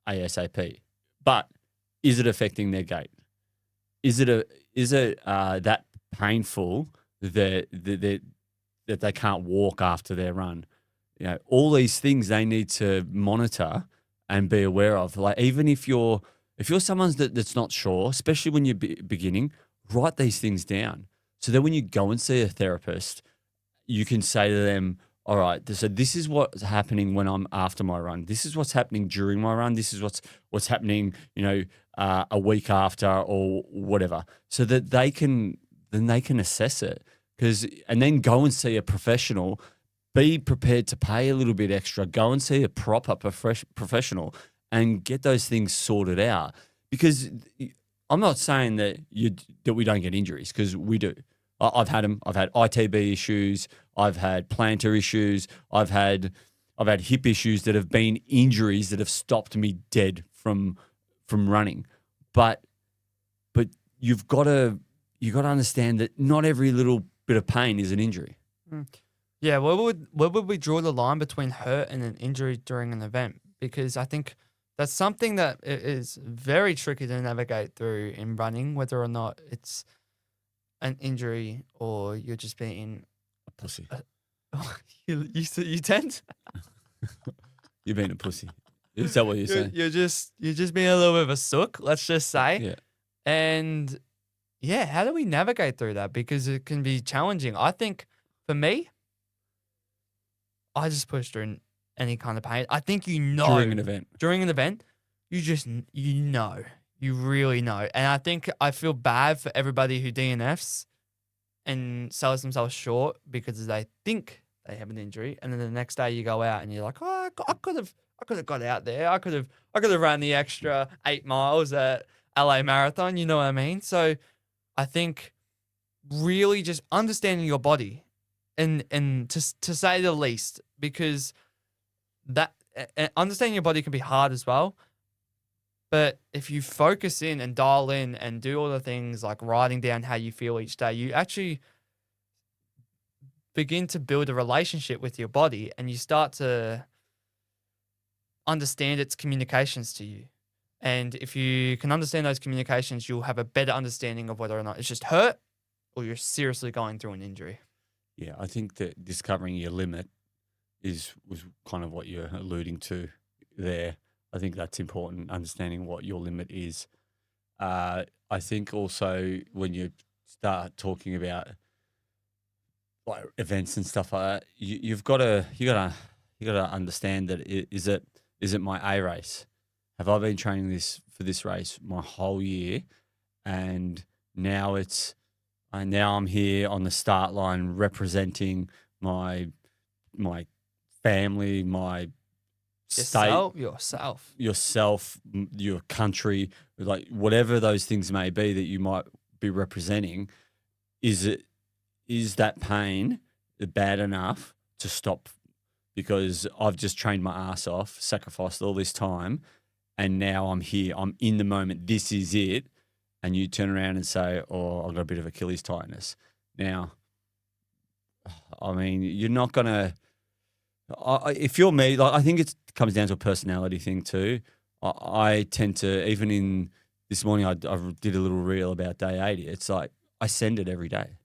ASAP. But is it affecting their gait? Is it that painful that they can't walk after their run? You know, all these things they need to monitor and be aware of. Like, even if you're someone that's not sure, especially when you're beginning, write these things down. So that when you go and see a therapist, you can say to them, all right, so this is what's happening when I'm after my run. This is what's happening during my run. This is what's happening, a week after or whatever, so that they can assess it. And then go and see a professional. Be prepared to pay a little bit extra. Go and see a proper professional and get those things sorted out. Because I'm not saying that we don't get injuries, because we do. I've had them. I've had ITB issues. I've had plantar issues. I've had hip issues that have been injuries that have stopped me dead from running. But you've got to understand that not every little bit of pain is an injury. Yeah, where would we draw the line between hurt and an injury during an event? Because I think that's something that is very tricky to navigate through in running, whether or not it's an injury or you're just being a pussy. You tend. You're being a pussy. Is that what you're saying? You're just being a little bit of a sook, let's just say. Yeah. And yeah, how do we navigate through that? Because it can be challenging. I think for me, I just push through any kind of pain. I think during an event, you really know. And I think I feel bad for everybody who DNFs and sells themselves short because they think they have an injury, and then the next day you go out and you're like, oh, I could have got out there. I could have ran the extra 8 miles at LA Marathon. You know what I mean? So I think really just understanding your body, and to say the least, because that understanding your body can be hard as well. But if you focus in and dial in and do all the things like writing down how you feel each day, you actually begin to build a relationship with your body, and you start to understand its communications to you. And if you can understand those communications, you'll have a better understanding of whether or not it's just hurt or you're seriously going through an injury. Yeah, I think that discovering your limit was kind of what you're alluding to there. I think that's important, understanding what your limit is. I think also when you start talking about like events and stuff like that, you've got to understand that is it my A race? Have I been training for this race my whole year, and now I'm here on the start line representing my family, my state, yourself, your country, like whatever those things may be that you might be representing. Is that pain bad enough to stop? Because I've just trained my ass off, sacrificed all this time, and now I'm here. I'm in the moment. This is it. And you turn around and say, "Oh, I've got a bit of Achilles tightness." Now, I mean, you're not gonna. If you're me, like I think it comes down to a personality thing too. I tend to, even in this morning, I did a little reel about day 80. It's like I send it every day.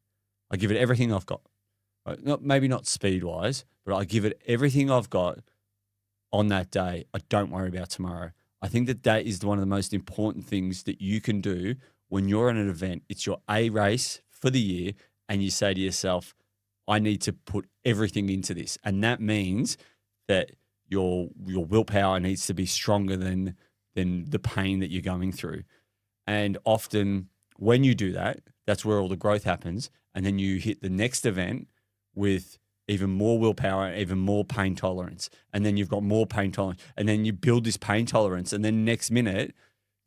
I give it everything I've got. Right? Maybe not speed wise, but I give it everything I've got on that day. I don't worry about tomorrow. I think that is one of the most important things that you can do when you're at an event. It's your A race for the year, and you say to yourself, I need to put everything into this. And that means that your willpower needs to be stronger than the pain that you're going through. And often when you do that, that's where all the growth happens. And then you hit the next event with even more willpower, even more pain tolerance. And then you've got more pain tolerance. And then you build this pain tolerance. And then next minute,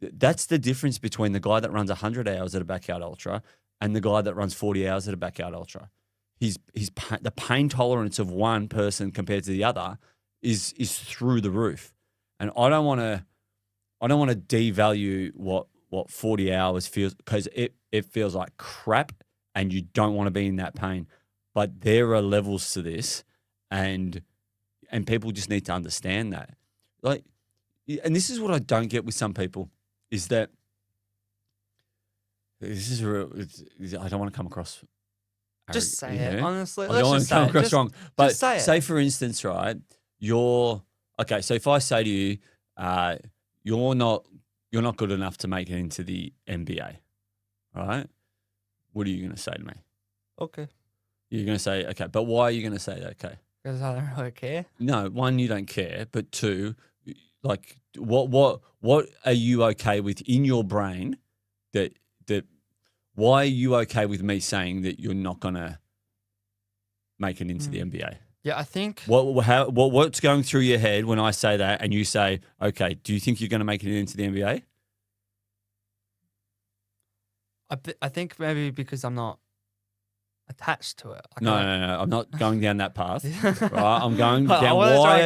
that's the difference between the guy that runs 100 hours at a backyard ultra and the guy that runs 40 hours at a backyard ultra. The pain tolerance of one person compared to the other is through the roof. And I don't want to devalue what 40 hours feels, because it feels like crap and you don't want to be in that pain. But there are levels to this, and people just need to understand that. Like, and this is what I don't get with some people, is that this is I don't want to come across. Just say it, honestly. I don't want to come across wrong. But say for instance, right, okay, so if I say to you, you're not good enough to make it into the NBA, right? What are you going to say to me? Okay. You're going to say, okay, but why are you going to say okay? Because I don't really care. No, one, you don't care, but two, like what are you okay with in your brain that why are you okay with me saying that you're not going to make it into the NBA? Yeah, I think what's going through your head when I say that and you say, okay, do you think you're going to make it into the NBA? I think maybe because I'm not attached to it. No, I'm not going down that path. Right? I'm going down. Why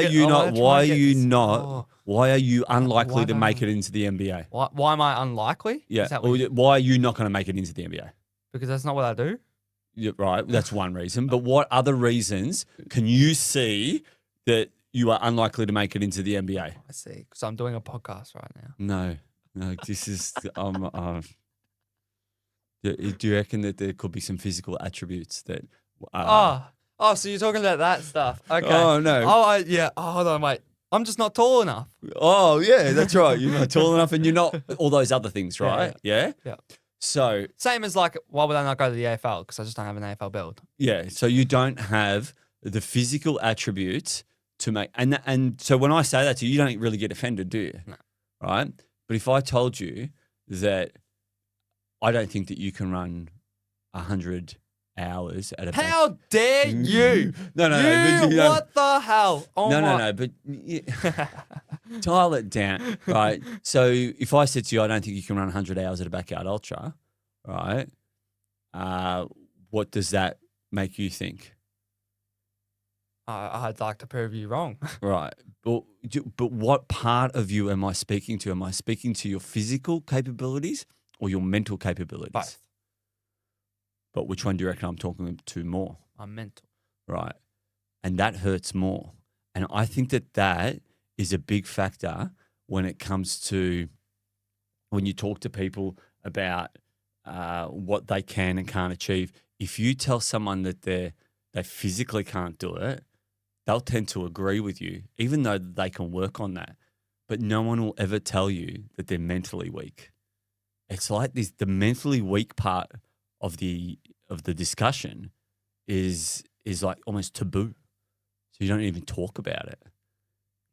are you unlikely to make it into the NBA? Why am I unlikely? Yeah. Why are you not going to make it into the NBA? Because that's not what I do. Yeah, right. That's one reason. But what other reasons can you see that you are unlikely to make it into the NBA? I see. Because I'm doing a podcast right now. No. This is. Do you reckon that there could be some physical attributes that? So you're talking about that stuff? Okay. Oh no. Yeah. Oh, hold on, wait. I'm just not tall enough. Oh yeah, that's right. You're not tall enough, and you're not all those other things, right? Yeah. So same as like, why would I not go to the AFL? Because I just don't have an AFL build. Yeah. So you don't have the physical attributes to make, and so when I say that to you, you don't really get offended, do you? No. Right. But if I told you that I don't think that you can run 100 hours at a. How dare you? No. What the hell? Oh no. But dial it down, right? So if I said to you, I don't think you can run 100 hours at a backyard ultra, right? What does that make you think? I'd like to prove you wrong. Right. But what part of you am I speaking to? Am I speaking to your physical capabilities or your mental capabilities? Both. But which one do you reckon I'm talking to more? I'm mental. Right. And that hurts more. And I think that is a big factor when it comes to when you talk to people about what they can and can't achieve. If you tell someone that they physically can't do it, they'll tend to agree with you, even though they can work on that. but no one will ever tell you that they're mentally weak. It's like the mentally weak part of the discussion is like almost taboo. So you don't even talk about it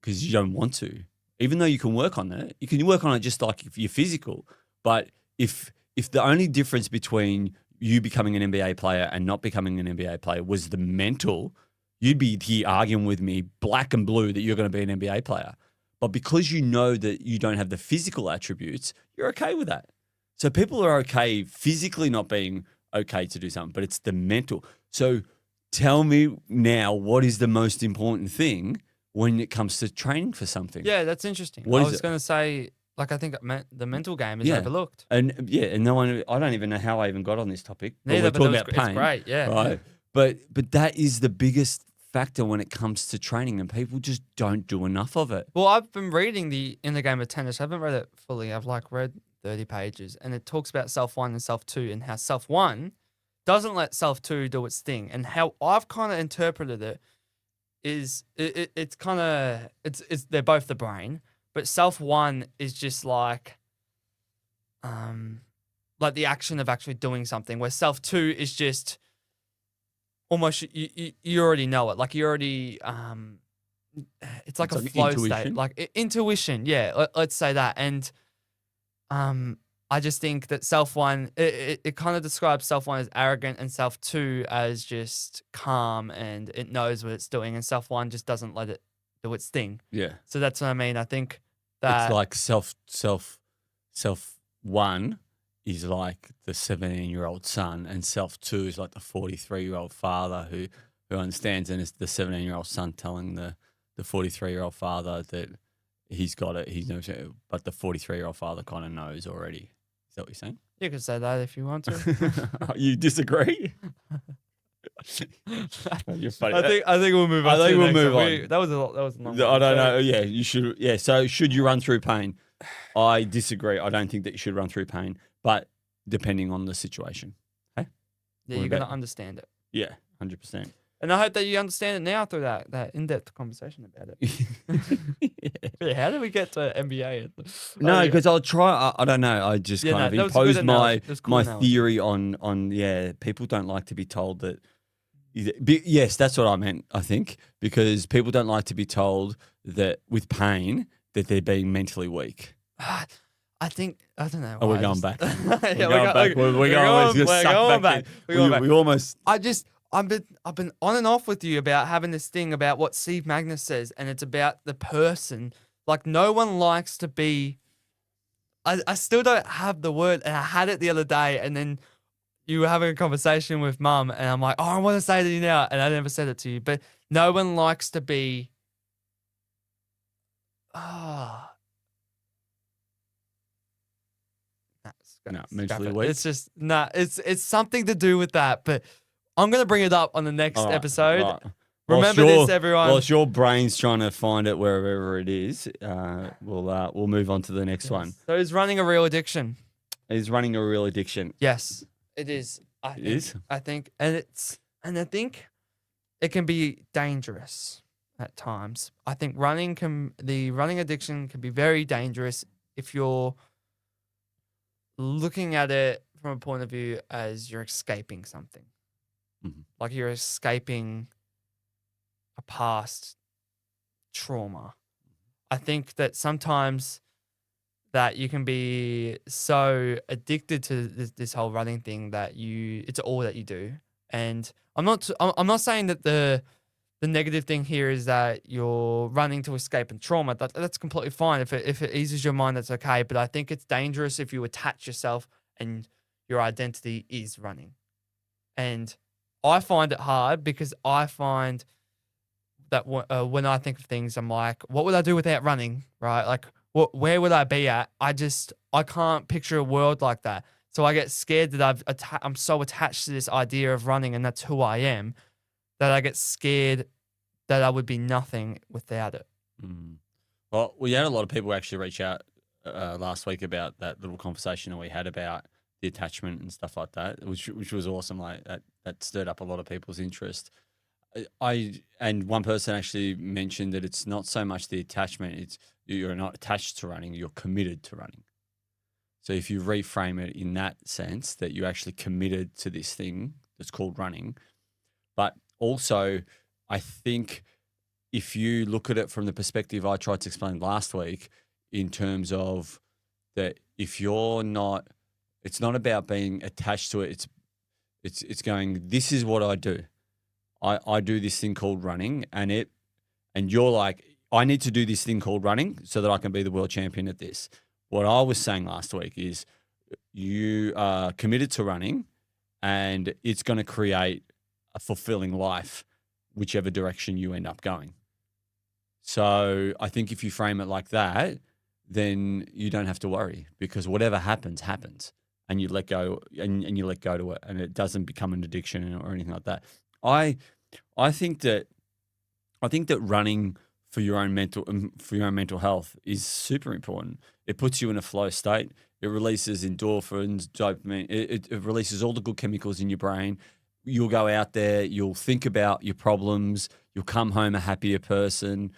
because you don't want to. Even though you can work on it, you can work on it just like if you're physical. But if the only difference between you becoming an NBA player and not becoming an NBA player was the mental, you'd be here arguing with me black and blue that you're going to be an NBA player. But because you know that you don't have the physical attributes, you're okay with that. So people are okay physically not being okay to do something, but it's the mental. So tell me now, what is the most important thing when it comes to training for something? Yeah, that's interesting. What I is was it? going to say, like, I think the mental game is overlooked. And no one. I don't even know how I even got on this topic. Neither, but we're but talking about pain, it's great. Yeah, right? But that is the biggest factor when it comes to training, and people just don't do enough of it. Well, I've been reading In the Game of Tennis. I haven't read it fully. I've read 30 pages, and it talks about self 1 and self 2 and how self 1 doesn't let self 2 do its thing. And how I've kind of interpreted it is it's kind of they're both the brain, but self 1 is just like the action of actually doing something, where self 2 is just almost you already know it. Like you already it's like a flow intuition. state, like intuition. Yeah, let's say that. And I just think that self 1, it kind of describes self 1 as arrogant and self 2 as just calm and it knows what it's doing, and self 1 just doesn't let it do its thing. Yeah, So that's what I mean. I think that it's like self 1 is like the 17-year-old son, and self 2 is like the 43-year-old father who understands, and it's the 17-year-old son telling the 43-year-old father that he's got it. He knows it, but the 43-year-old father kind of knows already. Is that what you're saying? you could say that if you want to. You disagree? You're funny. I think we'll move on. I think we'll move on. on. That was a long one. I don't know. Yeah, you should. Yeah. So should you run through pain? I disagree. I don't think that you should run through pain, but depending on the situation. Hey? Yeah, you're going to understand it. Yeah, 100%. And I hope that you understand it now through that in-depth conversation about it. Yeah, how did we get to NBA? No, because I'll try. I don't know. I just kind of imposed my theory on people don't like to be told that. Yes, that's what I meant, I think, because people don't like to be told that with pain that they're being mentally weak. I think, I don't know. Oh, we're going back. We're going back. We almost. I've been on and off with you about having this thing about what Steve Magnus says, and it's about the person. Like, no one likes to be. I still don't have the word, and I had it the other day, and then you were having a conversation with Mum, and I'm like, oh, I want to say it to you now, and I never said it to you. But no one likes to be. Mentally weak. It's just it's something to do with that, but I'm gonna bring it up on the next episode. Right. Remember this, everyone. Whilst your brain's trying to find it wherever it is, we'll move on to the next one. So is running a real addiction? Is running a real addiction? Yes, it is. I think it can be dangerous at times. I think the running addiction can be very dangerous if you're looking at it from a point of view as you're escaping something. Mm-hmm. Like you're escaping a past trauma. I think that sometimes that you can be so addicted to this whole running thing that it's all that you do. And I'm not saying that the negative thing here is that you're running to escape and trauma. That's completely fine. If it eases your mind, that's okay. But I think it's dangerous if you attach yourself and your identity is running. And I find it hard because I find that when I think of things, I'm like, what would I do without running, right? Like, where would I be at? I can't picture a world like that. So I get scared that I'm so attached to this idea of running and that's who I am, that I get scared that I would be nothing without it. Mm. Well, we had a lot of people actually reach out last week about that little conversation that we had about the attachment and stuff like that, which was awesome. Like that stirred up a lot of people's interest. And one person actually mentioned that it's not so much the attachment, it's you're not attached to running, you're committed to running. So if you reframe it in that sense, that you're actually committed to this thing that's called running. But also, I think if you look at it from the perspective I tried to explain last week, in terms of that, if you're not, it's not about being attached to it. It's going, this is what I do. I do this thing called running, and you're like, I need to do this thing called running so that I can be the world champion at this. What I was saying last week is you are committed to running, and it's going to create a fulfilling life, whichever direction you end up going. So I think if you frame it like that, then you don't have to worry, because whatever happens, happens, and you let go, and you let go to it, and it doesn't become an addiction or anything like that. I think that running for your own mental health is super important. It puts you in a flow state. It releases endorphins, dopamine. It releases all the good chemicals in your brain. You'll go out there. You'll think about your problems. You'll come home a happier person.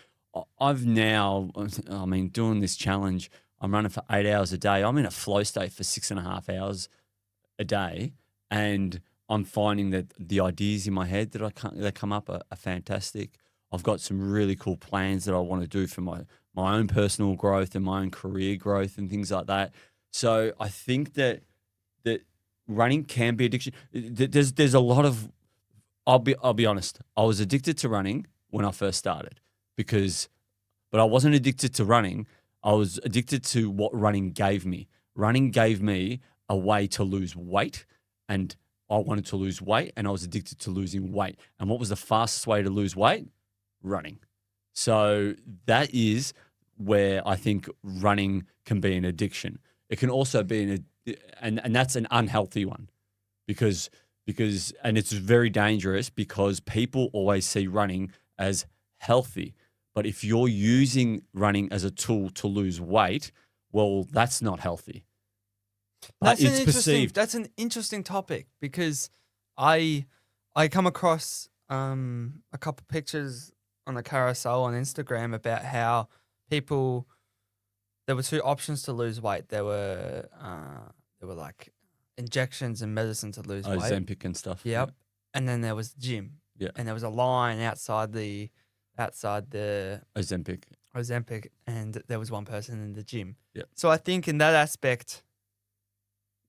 I've now, I mean, doing this challenge, I'm running for 8 hours a day. I'm in a flow state for 6.5 hours a day, and I'm finding that the ideas in my head that come up are fantastic. I've got some really cool plans that I want to do for my own personal growth and my own career growth and things like that. So I think that running can be addiction. There's a lot of, I'll be honest, I was addicted to running when I first started, but I wasn't addicted to running. I was addicted to what running gave me. Running gave me a way to lose weight, and I wanted to lose weight, and I was addicted to losing weight. And what was the fastest way to lose weight? Running. So that is where I think running can be an addiction. It can also be and that's an unhealthy one, because and it's very dangerous, because people always see running as healthy. But if you're using running as a tool to lose weight, well, that's not healthy. But it's perceived. That's an interesting topic, because I come across a couple pictures on the carousel on Instagram about how there were two options to lose weight. There were like injections and medicine to lose weight. Ozempic and stuff. Yep. Yeah. And then there was gym. Yeah. And there was a line outside the Ozempic, and there was one person in the gym. Yeah. So I think in that aspect,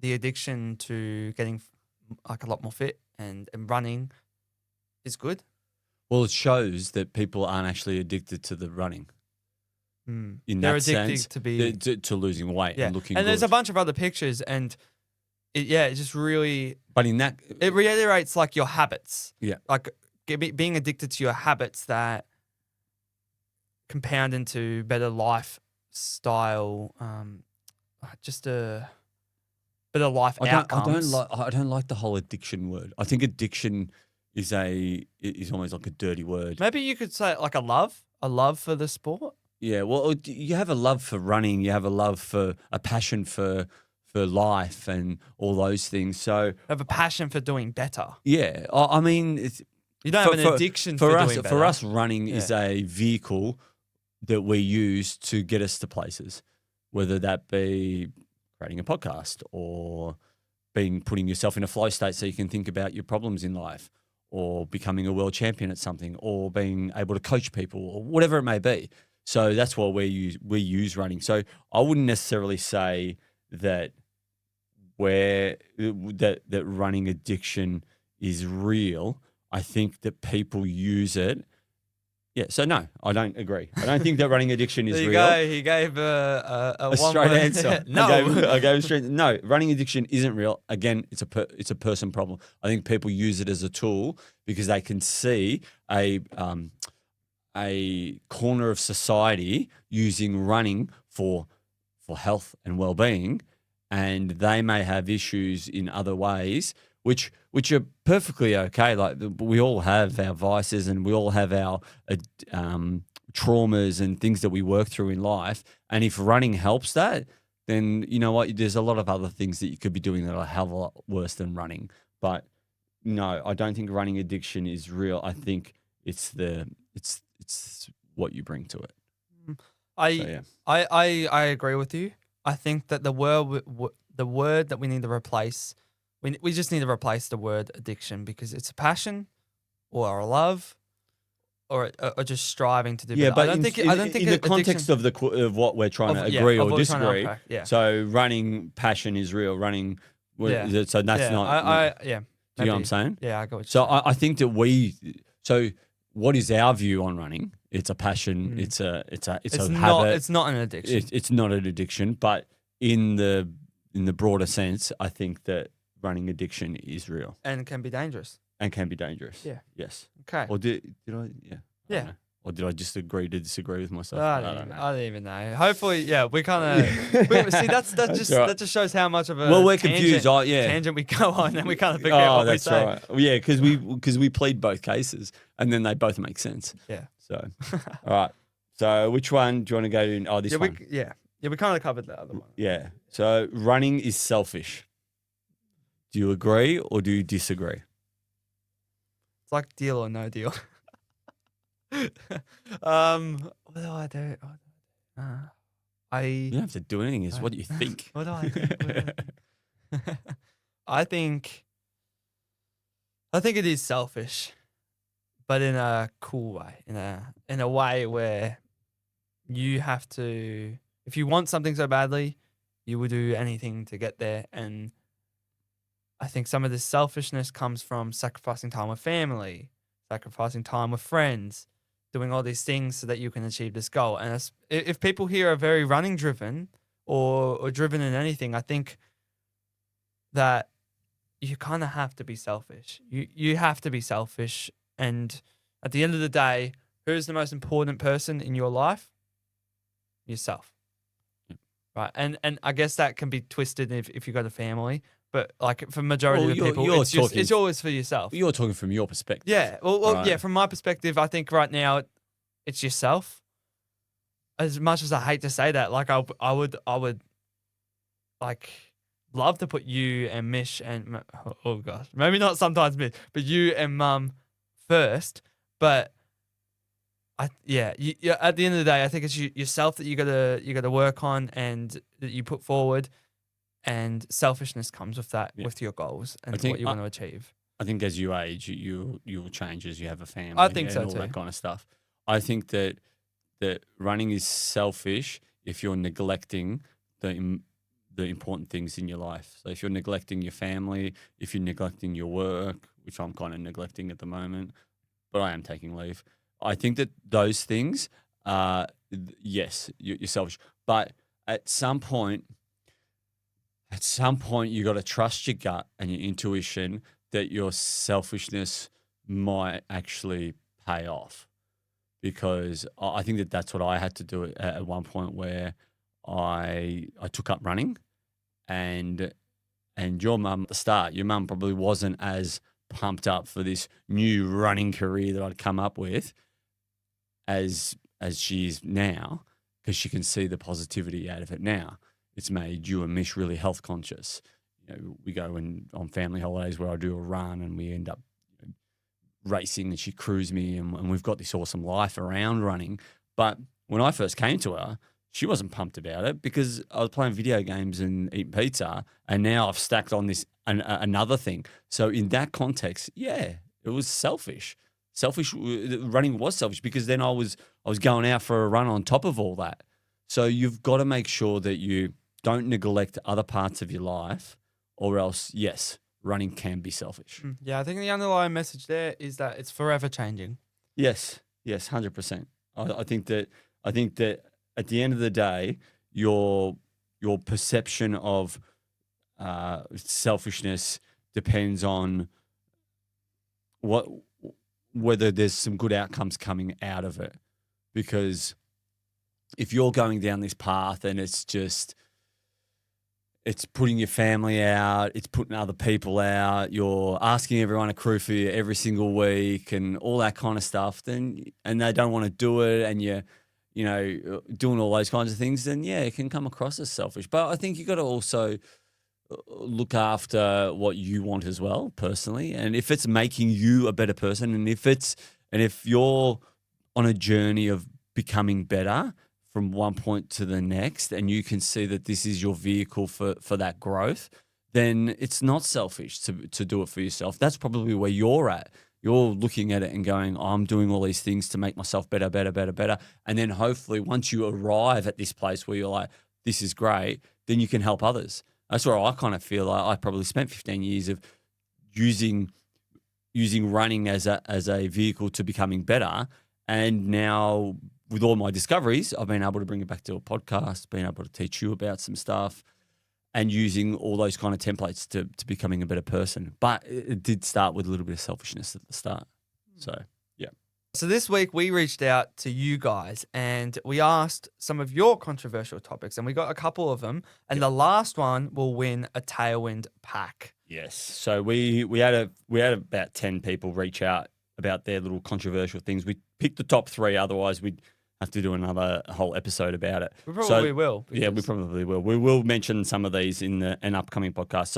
the addiction to getting like a lot more fit and running is good. Well, it shows that people aren't actually addicted to the running. In They're that addicted sense, to losing weight and looking and good. there's a bunch of other pictures, and it just really. But in that, it reiterates like your habits. Yeah. Like being addicted to your habits that compound into better lifestyle, just a better life outcomes. I don't like the whole addiction word. I think addiction is almost like a dirty word. Maybe you could say like a love for the sport. Yeah, well, you have a love for running, you have a passion for life and all those things. So have a passion for doing better. Yeah, I mean, you don't have an addiction for doing better. For us, running is a vehicle that we use to get us to places, whether that be creating a podcast or putting yourself in a flow state so you can think about your problems in life, or becoming a world champion at something, or being able to coach people, or whatever it may be. So that's why we use running. So I wouldn't necessarily say that that running addiction is real. I think that people use it. Yeah. So no, I don't agree. I don't think that running addiction is real. He gave a straight answer. No, I gave a straight. No, running addiction isn't real. Again, it's a person problem. I think people use it as a tool because they can see a corner of society using running for health and well-being, and they may have issues in other ways, which are perfectly okay. Like we all have our vices and we all have our traumas and things that we work through in life. And if running helps that, then you know what? There's a lot of other things that you could be doing that are a hell of a lot worse than running. But no, I don't think running addiction is real. I think it's what you bring to it. Mm. So, yeah. I agree with you. I think that the word that we need to replace, we just need to replace the word addiction, because it's a passion or a love or just striving to do Yeah, better. but I don't think in the context addiction of what we're trying to yeah, agree of or what we're trying to disagree. unpack. Yeah. So running passion is real. Running, Yeah. so that's Yeah. not. Yeah. Do you know what I'm Maybe. saying? Yeah, I got what you're So saying. I think that so what is our view on running? It's a passion. Mm. It's a It's not habit. it's not an addiction. It's not an addiction, but in the broader sense, I think that running addiction is real And can be dangerous. and can be dangerous. Yeah. Yes. Okay. Or did I? Yeah. I Yeah. don't know. Or did I just agree to disagree with myself? I don't even know. Hopefully, yeah, we kind of see that just shows how much of a Well, we're confused. Oh, yeah. tangent we go on, and we kind of forget what we say. Right. Yeah, because we plead both cases, and then they both make sense. Yeah. So, all right. So, which one do you want to go to? Oh, this Yeah, one. we kind of covered the other one. Yeah. So, running is selfish. Do you agree or do you disagree? It's like deal or no deal. What do I do? You don't have to do anything. It's what you think. What do I do? I think it is selfish, but in a cool way, in a way where you have to, if you want something so badly, you will do anything to get there. And I think some of this selfishness comes from sacrificing time with family, sacrificing time with friends, doing all these things so that you can achieve this goal. And if people here are very running driven or driven in anything, I think that you kind of have to be selfish. You have to be selfish. And at the end of the day, who's the most important person in your life? Yourself. Right. And I guess that can be twisted if you've got a family. But like for majority of the people, it's always for yourself. You're talking from your perspective. Yeah. Well, right. Yeah. From my perspective, I think right now it's yourself. As much as I hate to say that, like I would like love to put you and Mish and oh gosh, maybe not sometimes Mish, but you and Mum first. But at the end of the day, I think it's yourself that you gotta work on and that you put forward. And selfishness comes with that, with your goals and what you want to achieve. I think as you age, you will change as you have a family. I think so and all too. that kind of stuff. I think that running is selfish if you're neglecting the important things in your life. So if you're neglecting your family, if you're neglecting your work, which I'm kind of neglecting at the moment, but I am taking leave. I think that those things, yes, you're selfish. But at some point, you got to trust your gut and your intuition that your selfishness might actually pay off. Because I think that that's what I had to do at one point where I took up running, and your mum at the start, your mum probably wasn't as pumped up for this new running career that I'd come up with as she is now, because she can see the positivity out of it now. It's made you and Mish really health conscious. You know, we go on family holidays where I do a run and we end up racing and she crews me and we've got this awesome life around running. But when I first came to her, she wasn't pumped about it because I was playing video games and eating pizza, and now I've stacked on this another thing. So in that context, yeah, it was selfish. Running was selfish because then I was going out for a run on top of all that. So you've got to make sure that you don't neglect other parts of your life, or else, yes, running can be selfish. Yeah, I think the underlying message there is that it's forever changing. Yes, 100%. I think that at the end of the day, your perception of selfishness depends on whether there's some good outcomes coming out of it. Because if you're going down this path and it's putting your family out, it's putting other people out, you're asking everyone to crew for you every single week and all that kind of stuff, and they don't want to do it, and you're, doing all those kinds of things, then yeah, it can come across as selfish. But I think you got to also look after what you want as well personally, and if it's making you a better person, and if you're on a journey of becoming better from one point to the next, and you can see that this is your vehicle for that growth, then it's not selfish to do it for yourself. That's probably where you're at. You're looking at it and going, I'm doing all these things to make myself better, better, better, better. And then hopefully once you arrive at this place where you're like, this is great, then you can help others. That's where I kind of feel like I probably spent 15 years of using running as a vehicle to becoming better. And now with all my discoveries, I've been able to bring it back to a podcast, been able to teach you about some stuff, and using all those kind of templates to becoming a better person. But it did start with a little bit of selfishness at the start. So, yeah. So this week we reached out to you guys and we asked some of your controversial topics, and we got a couple of them. And the last one will win a Tailwind pack. Yes. So we had about 10 people reach out about their little controversial things. We picked the top 3, otherwise we'd have to do another whole episode about it. We probably will. Yeah, we probably will. We will mention some of these in an upcoming podcast.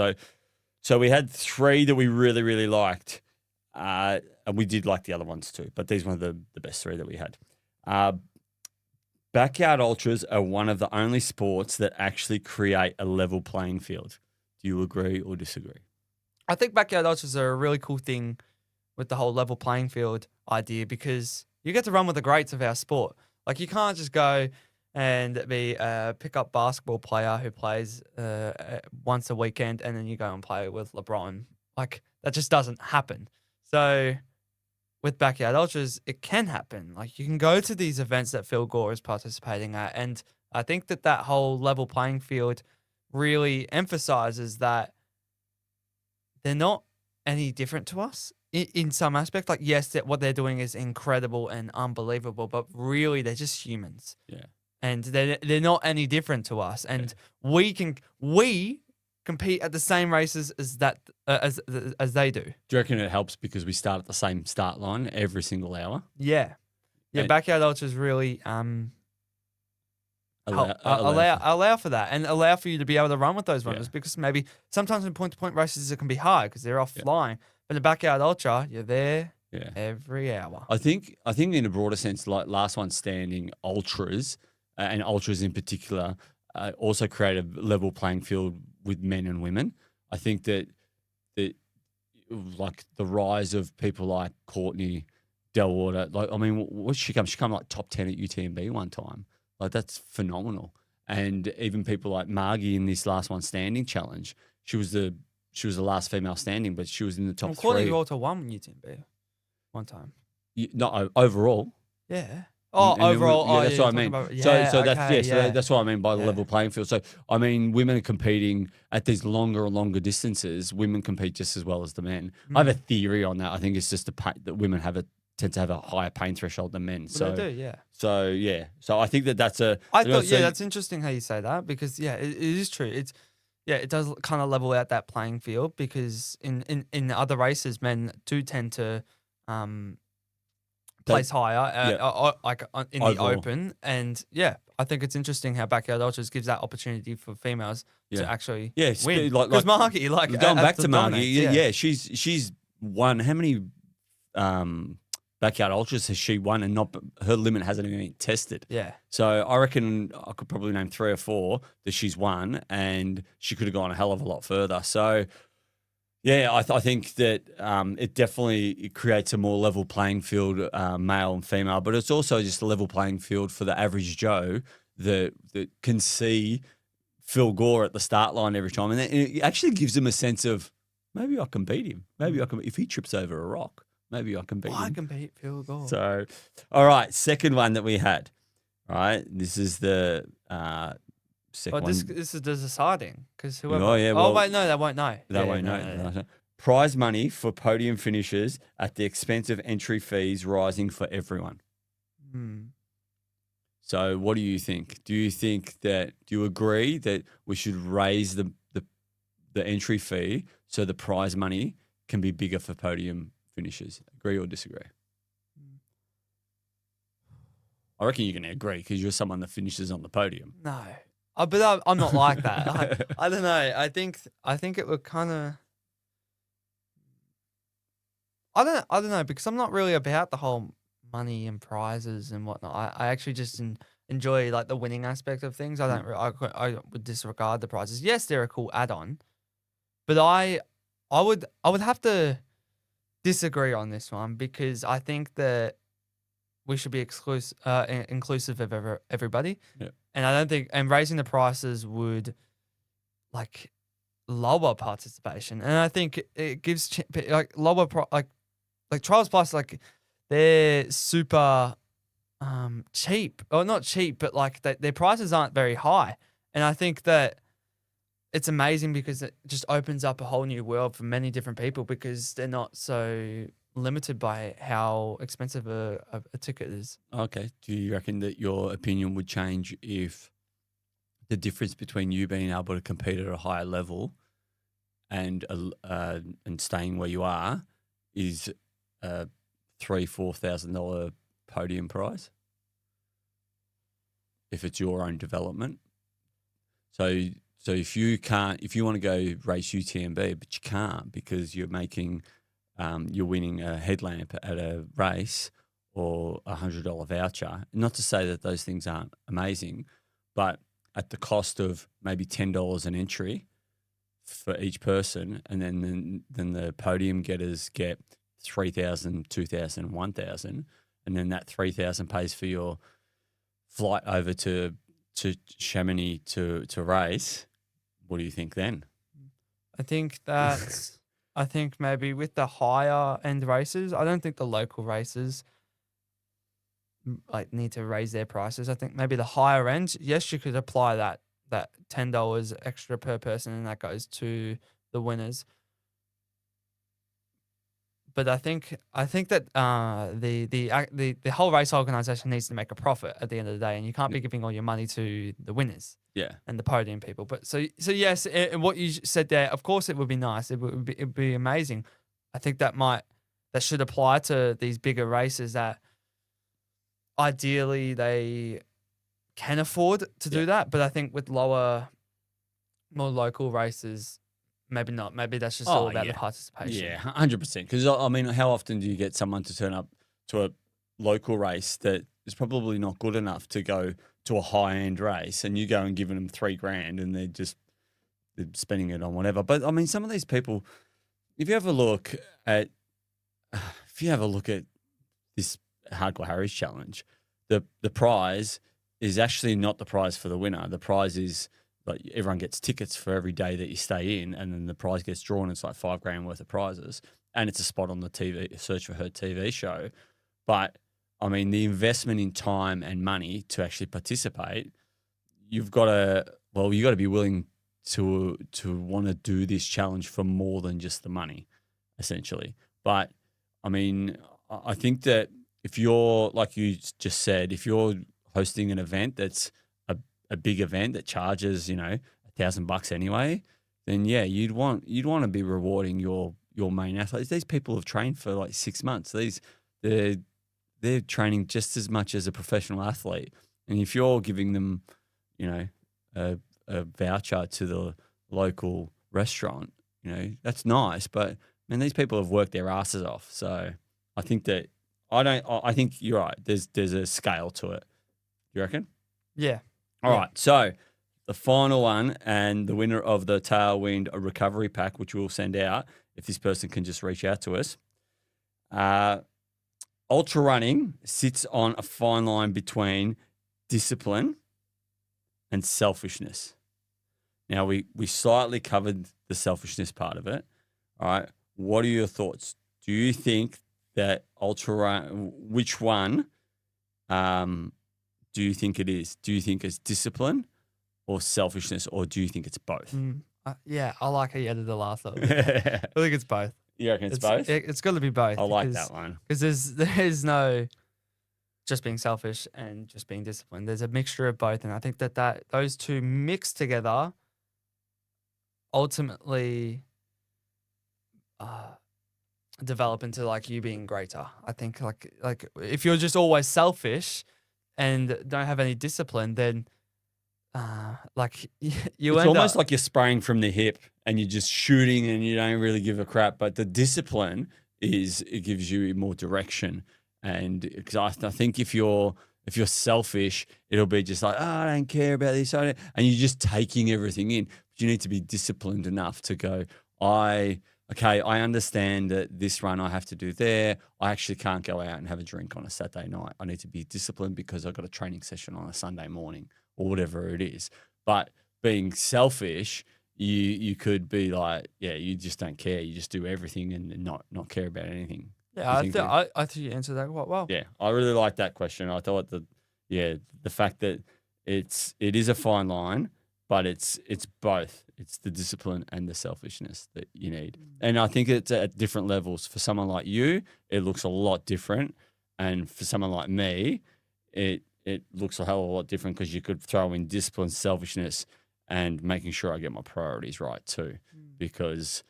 So we had 3 that we really, really liked. And we did like the other ones too, but these were the best 3 that we had. Backyard ultras are one of the only sports that actually create a level playing field. Do you agree or disagree? I think backyard ultras are a really cool thing with the whole level playing field idea, because you get to run with the greats of our sport. Like, you can't just go and be a pickup basketball player who plays once a weekend and then you go and play with LeBron. Like, that just doesn't happen. So with backyard ultras, it can happen. Like, you can go to these events that Phil Gore is participating at, and I think that whole level playing field really emphasizes that they're not any different to us in some aspect. Like, yes, what they're doing is incredible and unbelievable, but really they're just humans. Yeah. And they're not any different to us. And we compete at the same races as they do. Do you reckon it helps because we start at the same start line every single hour? Yeah. Yeah, backyard ultras really allow for that, and allow for you to be able to run with those runners, because maybe sometimes in point-to-point races it can be hard because they're off flying. But in a backyard ultra, you're there every hour. I think in a broader sense, like last one standing ultras, and ultras in particular, also create a level playing field with men and women. I think that like the rise of people like Courtney Delwater, like, I mean, what she come like top 10 at UTMB one time. Like, that's phenomenal. And even people like Margie in this last one standing challenge, she was the last female standing, but she was in the top 3. Courtney Delwater won UTMB one time. No, overall. Yeah. Oh, overall. That's what I mean. That's what I mean by the level playing field. So, I mean, women are competing at these longer and longer distances. Women compete just as well as the men. I have a theory on that. I think it's just that women tend to have a higher pain threshold than men. Well, they do, yeah. So, yeah. So, I think that's a... that's interesting how you say that, because, it is true. It does kind of level out that playing field, because in other races, men do tend to place higher, in the open. And, I think it's interesting how backyard ultras gives that opportunity for females to actually win. Because Margie, going back to Margie, she's won. How many backyard ultras has she won, and her limit hasn't even been tested? Yeah. So I reckon I could probably name 3 or 4 that she's won, and she could have gone a hell of a lot further. So, yeah, I think that it definitely creates a more level playing field, male and female, but it's also just a level playing field for the average Joe that can see Phil Gore at the start line every time. And it actually gives him a sense of, maybe I can beat him. Maybe I can, if he trips over a rock, maybe I can beat him. I can beat Phil Gore. So, all right, second one that we had. All right, this is the second one. This is the deciding, because whoever. Wait, no, they won't know. They won't know. No. Prize money for podium finishers at the expense of entry fees rising for everyone. So, what do you think? Do you agree that we should raise the entry fee so the prize money can be bigger for podium finishers? Agree or disagree? I reckon you're going to agree because you're someone that finishes on the podium. No, But I'm not like that. I don't know. I think it would kind of. I don't know because I'm not really about the whole money and prizes and whatnot. I actually just enjoy like the winning aspect of things. I don't. I would disregard the prizes. Yes, they're a cool add-on, but I would have to disagree on this one because I think that we should be inclusive of everybody. Yeah. And I don't think and raising the prices would like lower participation. And I think it gives like lower like Trials Plus like they're super cheap or not cheap, but like their prices aren't very high. And I think that it's amazing because it just opens up a whole new world for many different people because they're not so limited by how expensive a ticket is. Okay. Do you reckon that your opinion would change if the difference between you being able to compete at a higher level and staying where you are is a $3,000-$4,000 podium prize if it's your own development? So if you want to go race UTMB, but you can't because you're making you're winning a headlamp at a race or $100 voucher. Not to say that those things aren't amazing, but at the cost of maybe $10 an entry for each person, and then the podium getters get 3,000, 2,000, 1,000, and then that 3,000 pays for your flight over to Chamonix to race. What do you think then? I think that I think maybe with the higher end races, I don't think the local races like need to raise their prices. I think maybe the higher end, yes, you could apply that $10 extra per person, and that goes to the winners. But I think that the whole race organization needs to make a profit at the end of the day, and you can't be giving all your money to the winners. Yeah. And the podium people. But so yes, and what you said there, of course, it would be nice. It'd be amazing. I think that should apply to these bigger races that ideally they can afford to do that. But I think with more local races, maybe not. Maybe that's just all about the participation. Yeah, 100%. Because I mean, how often do you get someone to turn up to a local race that is probably not good enough to go to a high-end race, and you go and giving them $3,000 and they're spending it on whatever. But I mean, some of these people, if you have a look at this Hardcore Harry's challenge, the prize is actually not the prize for the winner. The prize is like everyone gets tickets for every day that you stay in, and then the prize gets drawn. It's like $5,000 worth of prizes, and it's a spot on the TV Search for Her TV show. But I mean, the investment in time and money to actually participate, you've got to be willing to want to do this challenge for more than just the money, essentially. But I mean, I think that if you're, like you just said, if you're hosting an event that's a big event that charges, $1,000 anyway, then yeah, you'd want to be rewarding your main athletes. These people have trained for like 6 months. They're training just as much as a professional athlete. And if you're giving them, a voucher to the local restaurant, that's nice. But man, these people have worked their asses off. So I think I think you're right. There's a scale to it. You reckon? Yeah. All right. So the final one and the winner of the Tailwind Recovery Pack, which we'll send out if this person can just reach out to us. Ultra running sits on a fine line between discipline and selfishness. Now, we slightly covered the selfishness part of it. All right. What are your thoughts? Do you think that which one do you think it is? Do you think it's discipline or selfishness, or do you think it's both? Yeah, I like how you added the last one. I think it's both. You reckon it's both? It's got to be both. I like that one. Because there's no just being selfish and just being disciplined. There's a mixture of both. And I think that those two mixed together ultimately develop into like you being greater. I think like if you're just always selfish and don't have any discipline, then like you It's end almost up. like you're spraying from the hip and you're just shooting and you don't really give a crap. But the discipline it gives you more direction. And because I think if you're selfish, it'll be just like, oh, I don't care about this, and you're just taking everything in. But you need to be disciplined enough to go, okay, I understand that this run I have to do there. I actually can't go out and have a drink on a Saturday night. I need to be disciplined because I've got a training session on a Sunday morning or whatever it is. But being selfish, you could be like, yeah, you just don't care. You just do everything and not care about anything. Yeah, You I think think that? I think you answered that quite well. Yeah, I really like that question. I thought the fact that it is a fine line, but it's both. It's the discipline and the selfishness that you need. And I think it's at different levels. For someone like you, it looks a lot different. And for someone like me, it looks a hell of a lot different because you could throw in discipline, selfishness, and making sure I get my priorities right too. Because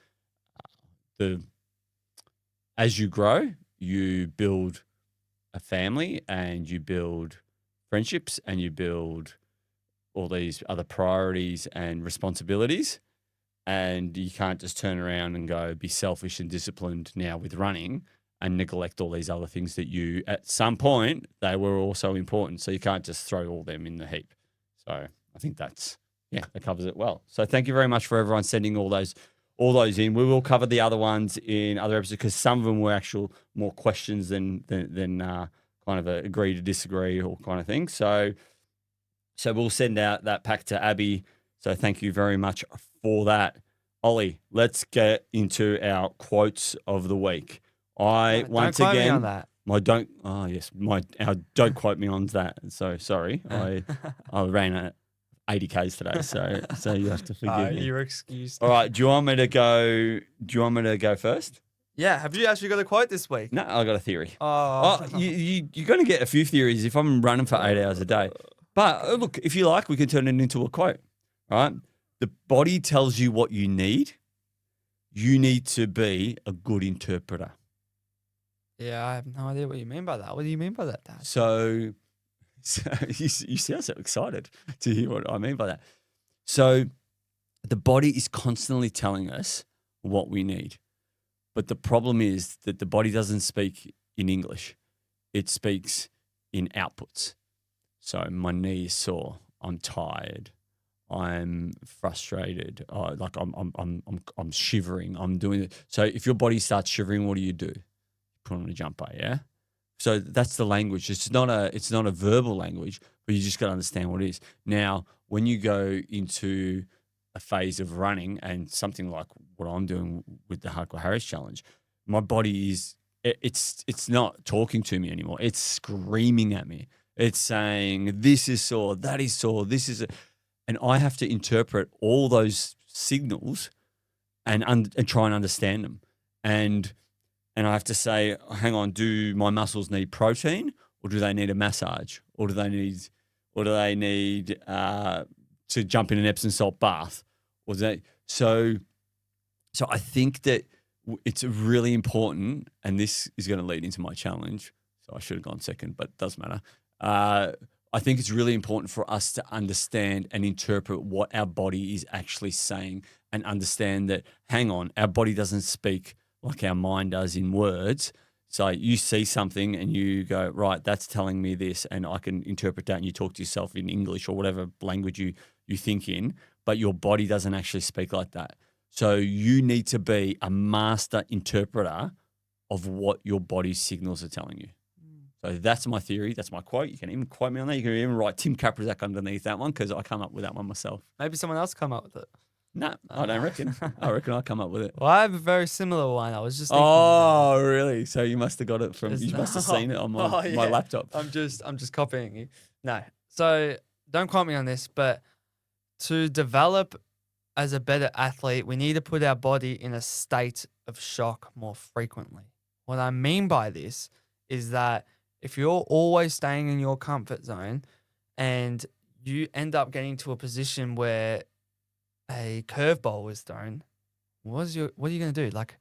as you grow, you build a family and you build friendships and you build all these other priorities and responsibilities. And you can't just turn around and go be selfish and disciplined now with running and neglect all these other things that you, at some point, they were also important. So you can't just throw all them in the heap. So I think that covers it well. So thank you very much for everyone sending all those in. We will cover the other ones in other episodes because some of them were actual more questions than kind of a agree to disagree or kind of thing. So we'll send out that pack to Abby. So thank you very much for that. Ollie, let's get into our quotes of the week. Don't quote me on that. Our don't quote me on that. So sorry. I ran at 80 Ks today, so you have to forgive me. You're excused. All right, do you want me to go first? Yeah, have you actually got a quote this week? No, I got a theory. Oh, You're going to get a few theories if I'm running for 8 hours a day. But look, if you like, we can turn it into a quote. All right? The body tells you what you need. You need to be a good interpreter. yeah, I have no idea what you mean by that. What do you mean by that, Dad? So you sound so excited to hear what I mean by that. So the body is constantly telling us what we need. But the problem is that the body doesn't speak in English. It speaks in outputs. So my knee is sore. I'm tired. I'm frustrated. I'm shivering. I'm doing it. So if your body starts shivering, what do? Put on a jumper, yeah? So that's the language. It's not a verbal language, but you just got to understand what it is. Now, when you go into a phase of running and something like what I'm doing with the Hardcore Harris Challenge, my body it's not talking to me anymore. It's screaming at me. It's saying, this is sore, that is sore, this is and I have to interpret all those signals and try and understand them. And I have to say, hang on, do my muscles need protein or do they need a massage? Or do they need to jump in an Epsom salt bath? So I think that it's really important, and this is going to lead into my challenge. So I should have gone second, but it doesn't matter. I think it's really important for us to understand and interpret what our body is actually saying and understand that, hang on, our body doesn't speak like our mind does in words. So you see something and you go, right, that's telling me this, and I can interpret that, and you talk to yourself in English or whatever language you think in, but your body doesn't actually speak like that. So you need to be a master interpreter of what your body's signals are telling you. So that's my theory. That's my quote. You can even quote me on that. You can even write Tim Kaprizak underneath that one because I come up with that one myself. Maybe someone else come up with it. No, I don't reckon. I reckon I'll come up with it. Well, I have a very similar one. I was just thinking. Oh, really? So you must have got it from. You must have seen it on my laptop. I'm just copying you. No, so don't quote me on this, but to develop as a better athlete, we need to put our body in a state of shock more frequently. What I mean by this is that if you're always staying in your comfort zone and you end up getting to a position where a curveball was thrown, what are you going to do? Like,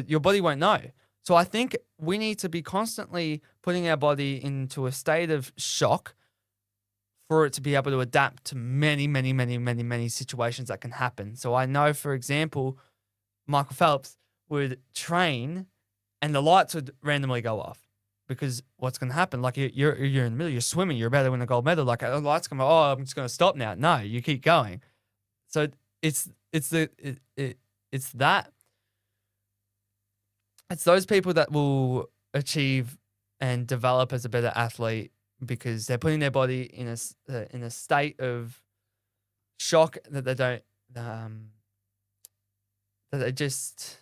your body won't know. So I think we need to be constantly putting our body into a state of shock for it to be able to adapt to many, many, many, many, many situations that can happen. So I know, for example, Michael Phelps would train and the lights would randomly go off because what's going to happen? Like you're in the middle, you're swimming, you're about to win a gold medal. Like the lights come, oh, I'm just going to stop now. No, you keep going. So it's those people that will achieve and develop as a better athlete because they're putting their body in a state of shock that they don't that they just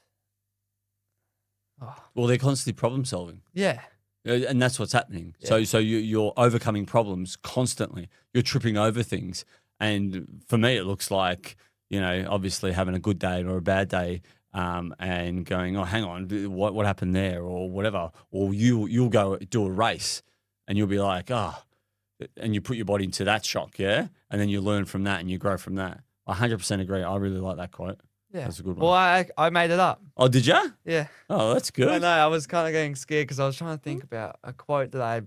Well, they're constantly problem solving. yeah. And that's what's happening. Yeah. So you're overcoming problems constantly. You're tripping over things. And for me, it looks like, obviously having a good day or a bad day, and going, oh, hang on, what happened there or whatever. Or you'll go do a race and you'll be like, and you put your body into that shock, yeah? And then you learn from that and you grow from that. I 100% agree. I really like that quote. Yeah. That's a good one. Well, I made it up. Oh, did you? Yeah. Oh, that's good. I know. I was kind of getting scared because I was trying to think about a quote that I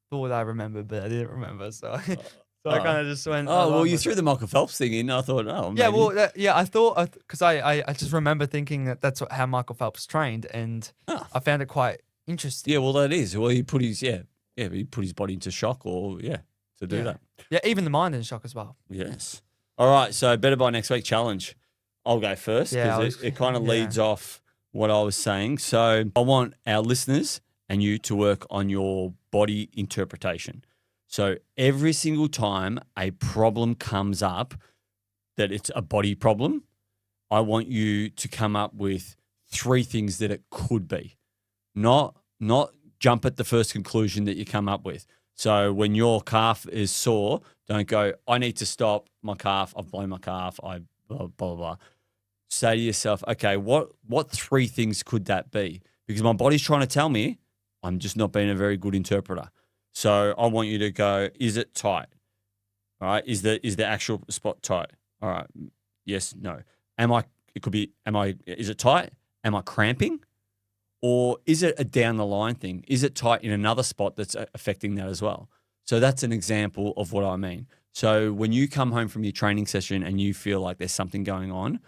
thought I remembered, but I didn't remember. So, I kind of just went. Oh, well, you threw the Michael Phelps thing in. I thought, oh, maybe. Yeah, well, I thought because I just remember thinking that's how Michael Phelps trained, and I found it quite interesting. Yeah, well, that is. Well, he put his body into shock, to do that. Yeah, even the mind in shock as well. Yes. All right. So, better by next week challenge. I'll go first because it kind of leads off what I was saying. So I want our listeners and you to work on your body interpretation. So every single time a problem comes up that it's a body problem, I want you to come up with 3 things that it could be. Not jump at the first conclusion that you come up with. So when your calf is sore, don't go, I need to stop my calf. I've blown my calf. I blah, blah, blah. Say to yourself, okay, what 3 things could that be? Because my body's trying to tell me I'm just not being a very good interpreter. So I want you to go, is it tight? All right. Is the actual spot tight? All right. Yes, no. Is it tight? Am I cramping? Or is it a down the line thing? Is it tight in another spot that's affecting that as well? So that's an example of what I mean. So when you come home from your training session and you feel like there's something going on,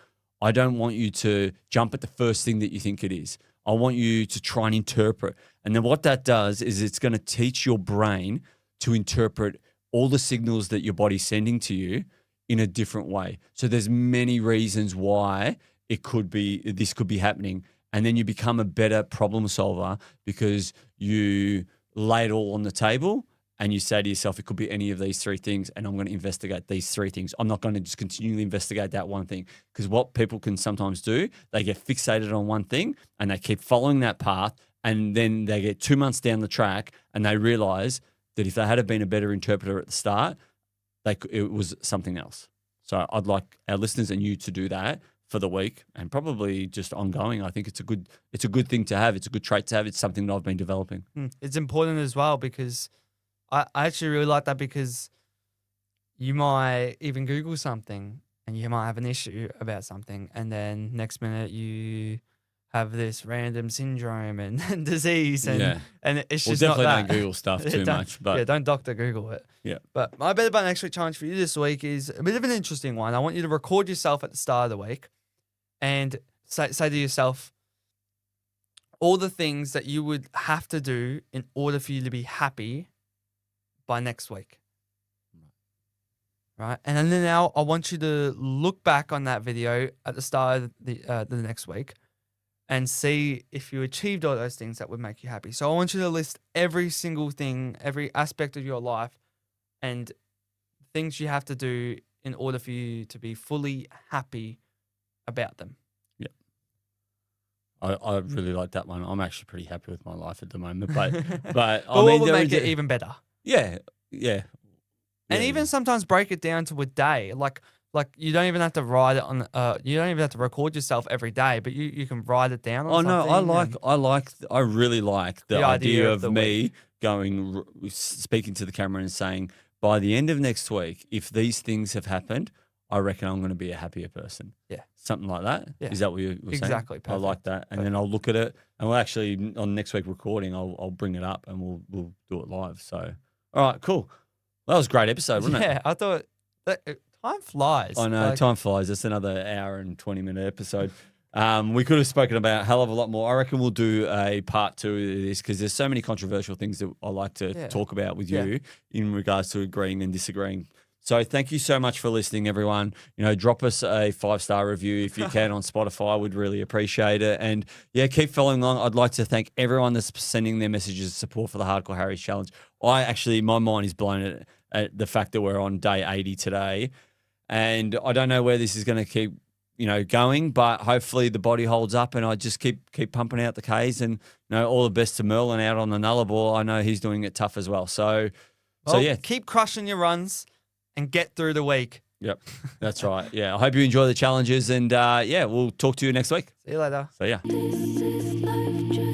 I don't want you to jump at the first thing that you think it is. I want you to try and interpret. And then what that does is it's going to teach your brain to interpret all the signals that your body's sending to you in a different way. So there's many reasons why this could be happening. And then you become a better problem solver because you lay it all on the table and you say to yourself, it could be any of these 3 things, and I'm going to investigate these 3 things. I'm not going to just continually investigate that one thing, because what people can sometimes do, they get fixated on one thing and they keep following that path, and then they get 2 months down the track and they realize that if they had been a better interpreter at the start, it was something else. So I'd like our listeners and you to do that for the week and probably just ongoing. I think it's a good thing to have. It's a good trait to have. It's something that I've been developing. It's important as well because I actually really like that, because you might even Google something and you might have an issue about something, and then next minute you have this random syndrome and disease, and it's just definitely not don't Google stuff too much. But don't Dr. Google it. Yeah. But my Better by Next Week challenge for you this week is a bit of an interesting one. I want you to record yourself at the start of the week and say to yourself all the things that you would have to do in order for you to be happy by next week. Right? And then now I want you to look back on that video at the start of the next week and see if you achieved all those things that would make you happy. So I want you to list every single thing, every aspect of your life, and things you have to do in order for you to be fully happy about them. Yeah. I really like that one. I'm actually pretty happy with my life at the moment. But I mean, what would make it even better? Yeah. And even sometimes break it down to a day. Like you don't even have to write it on. You don't even have to record yourself every day, but you can write it down. On I really like the idea of me week. Speaking to the camera and saying, by the end of next week, if these things have happened, I reckon I'm going to be a happier person. Yeah, something like that. Yeah. Is that what you were saying? Exactly. Perfect. I like that, and then I'll look at it, and we'll actually on next week recording, I'll bring it up and we'll do it live. So, all right, cool. Well, that was a great episode, wasn't it? Yeah, I thought time flies. I know, time flies. It's another hour and 20-minute episode. We could have spoken about a hell of a lot more. I reckon we'll do a part 2 of this because there's so many controversial things that I like to talk about with you in regards to agreeing and disagreeing. So thank you so much for listening, everyone. Drop us a 5-star review if you can on Spotify. We'd really appreciate it. And keep following along. I'd like to thank everyone that's sending their messages of support for the Hardcore Harry's Challenge. My mind is blown at the fact that we're on day 80 today. And I don't know where this is going to keep, going, but hopefully the body holds up and I just keep pumping out the Ks and, all the best to Merlin out on the Nullarbor. I know he's doing it tough as well. So keep crushing your runs and get through the week. Yep, that's right. Yeah, I hope you enjoy the challenges and we'll talk to you next week. See you later. See ya. This is life.